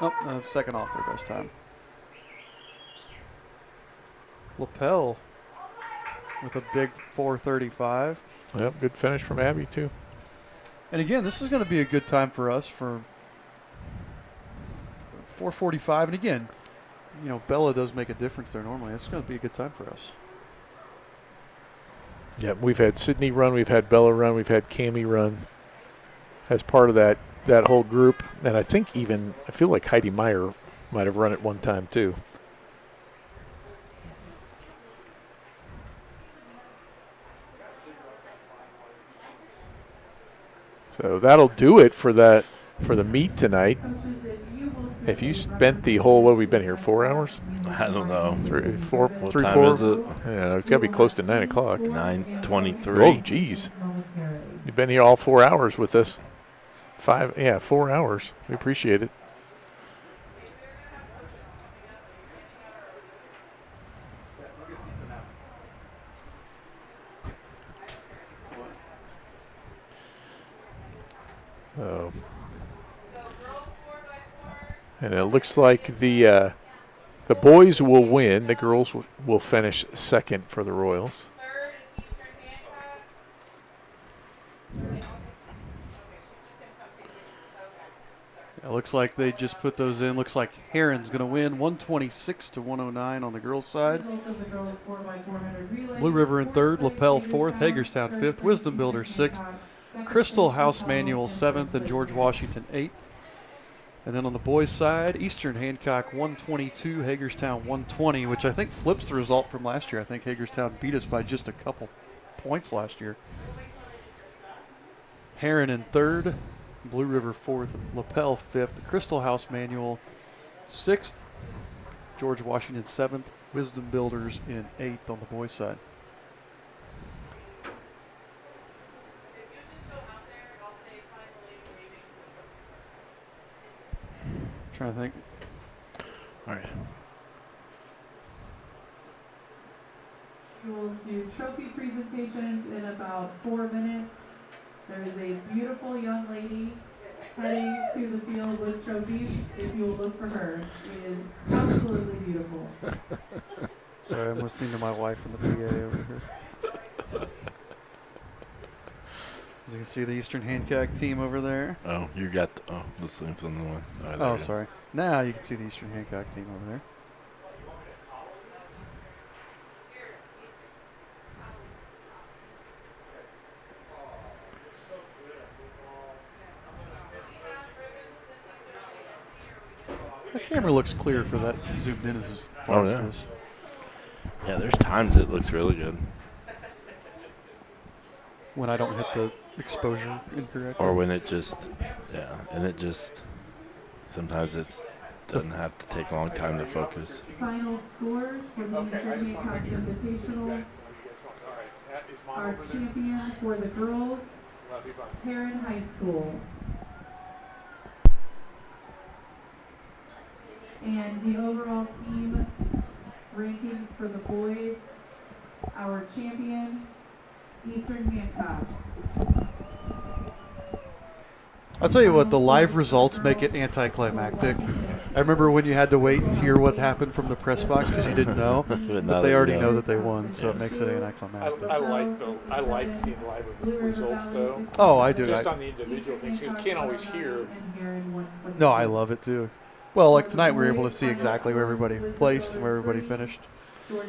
Oh, second off their best time. Lapel with a big 435. Yep, good finish from Abby, too. And again, this is going to be a good time for us for 445. And again, Bella does make a difference there normally. It's going to be a good time for us. Yep, we've had Sydney run, we've had Bella run, we've had Cammie run as part of that whole group. And I feel like Heidi Meyer might have run it one time, too. So that'll do it for the meet tonight. If you spent the whole, what have we been here, 4 hours? I don't know. What Three, time four? is it? Yeah, it's got to be close to 9 o'clock. 9:23. Oh, geez. You've been here all 4 hours with us. 4 hours. We appreciate it. And it looks like the boys will win. The girls will finish second for the Royals. It looks like they just put those in. Looks like Heron's going to win 126 to 109 on the girls' side. Results of the girls 4x400 relay. Blue River in third, Fourth Lapel place, fourth, Hagerstown Third fifth, place, Wisdom Builder Eastern sixth, Hancock. Second Crystal place, House Lapel, Manual and seventh, first and place, George Wisdom. Washington eighth. And then on the boys' side, Eastern Hancock 122, Hagerstown 120, which I think flips the result from last year. I think Hagerstown beat us by just a couple points last year. Heron in third, Blue River fourth, Lapel fifth, Crystal House Manual sixth, George Washington seventh, Wisdom Builders in eighth on the boys' side. Trying to think. All right. We will do trophy presentations in about 4 minutes. There is a beautiful young lady heading to the field with trophies. If you will look for her, she is absolutely beautiful. Sorry, I'm listening to my wife in the PA over here. As you can see, the Eastern Hancock team over there. Oh, you got this thing's on the one. There Oh, you go. sorry. Now you can see the Eastern Hancock team over there. The camera looks clear for that zoomed in as far Oh, as yeah. it is. Yeah, there's times it looks really good. When I don't hit the exposure incorrectly. Or when it just, and it just, sometimes it's doesn't have to take a long time to focus. Final scores for the Eastern Hancock Invitational. Our champion for the girls, Heron High School. And the overall team rankings for the boys, our champion, Eastern Hancock. I'll tell you what, the live results make it anticlimactic. I remember when you had to wait and hear what happened from the press box because you didn't know, but they already know that they won, so it makes it anticlimactic. I like seeing live results though. Oh, I do. Just on the individual things, 'cause you can't always hear. No, I love it too. Well, like tonight, we were able to see exactly where everybody placed and where everybody finished.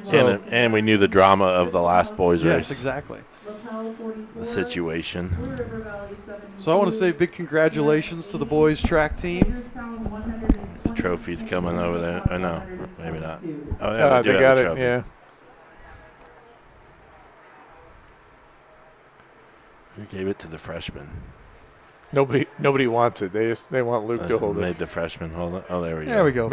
So, And we knew the drama of the last boys yes, race, exactly. the situation. So I want to say big congratulations to the boys track team. The trophy's coming over there. Oh, no, maybe not. Oh, yeah, They do got have the it. trophy. Yeah. Who gave it to the freshman? Nobody wants it. They want Luke to hold Made it. the freshman hold it. Oh, there we go. There we go.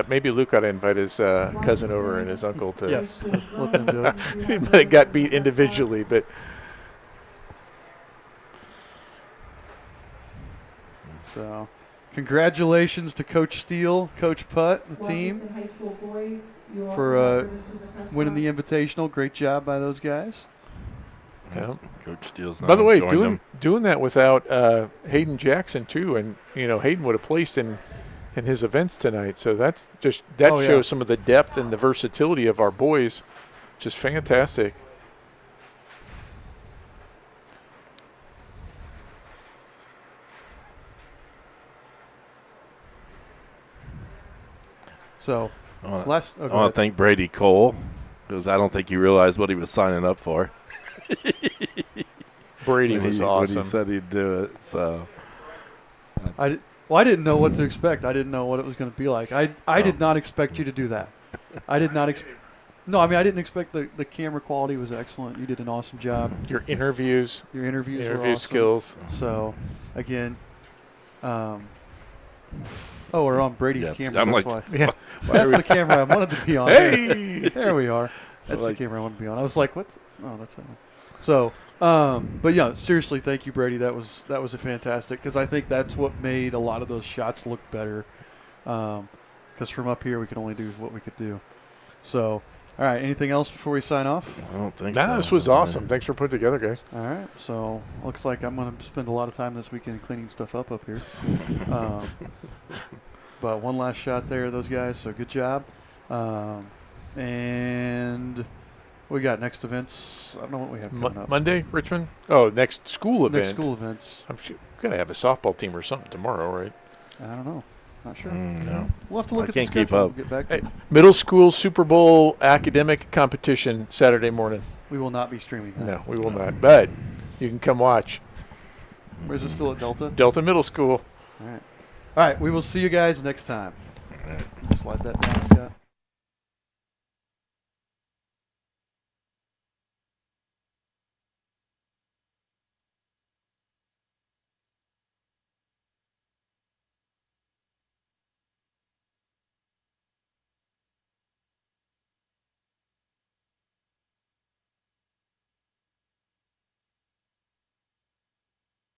Maybe Luke got to invite his cousin over and his uncle to. Yes, to let them do it. But it got beat individually. But So, congratulations to Coach Steele, Coach Putt, and the team for winning the Invitational. Great job by those guys. yeah. Coach Steele's By the way, joined doing them. doing that without Hayden Jackson too, and Hayden would have placed in his events tonight. So that Oh, yeah. shows some of the depth and the versatility of our boys. Just fantastic. So, I wanna- last. I want to thank Brady Cole because I don't think he realized what he was signing up for. Brady when was he, awesome. when he said he'd do it. So I didn't know what to expect. I didn't know what it was going to be like. I did not expect you to do that. I did not expect. No, I mean I didn't expect the camera quality was excellent. You did an awesome job. Your interviews, Your interviews were interview awesome. skills. So, again, we're on Brady's Yes, camera. I'm That's like, why. Yeah. That's the camera I wanted to be on. Hey. There we are. That's Like- the camera I wanted to be on. I was like, what's? Oh, that's that one. So, but yeah, seriously, thank you, Brady. That was a fantastic because I think that's what made a lot of those shots look better. Because from up here we could only do what we could do. So, all right. Anything else before we sign off? I don't think so. Nah, this was awesome. Thanks for putting it together, guys. All right. So looks like I'm going to spend a lot of time this weekend cleaning stuff up here. But one last shot there, those guys. So good job. And we got next events. I don't know what we have coming up. Monday, Richmond. Oh, next school event. Next school events. I'm sure we're gonna have a softball team or something tomorrow, right? I don't know. Not sure. No. We'll have to look I at can't the keep schedule. up. We'll get back to Hey, it. middle school Super Bowl academic competition Saturday morning. We will not be streaming that. No, we will not. But you can come watch. Or is it still at Delta? Delta Middle School. All right. All right. We will see you guys next time. Slide that down, Scott.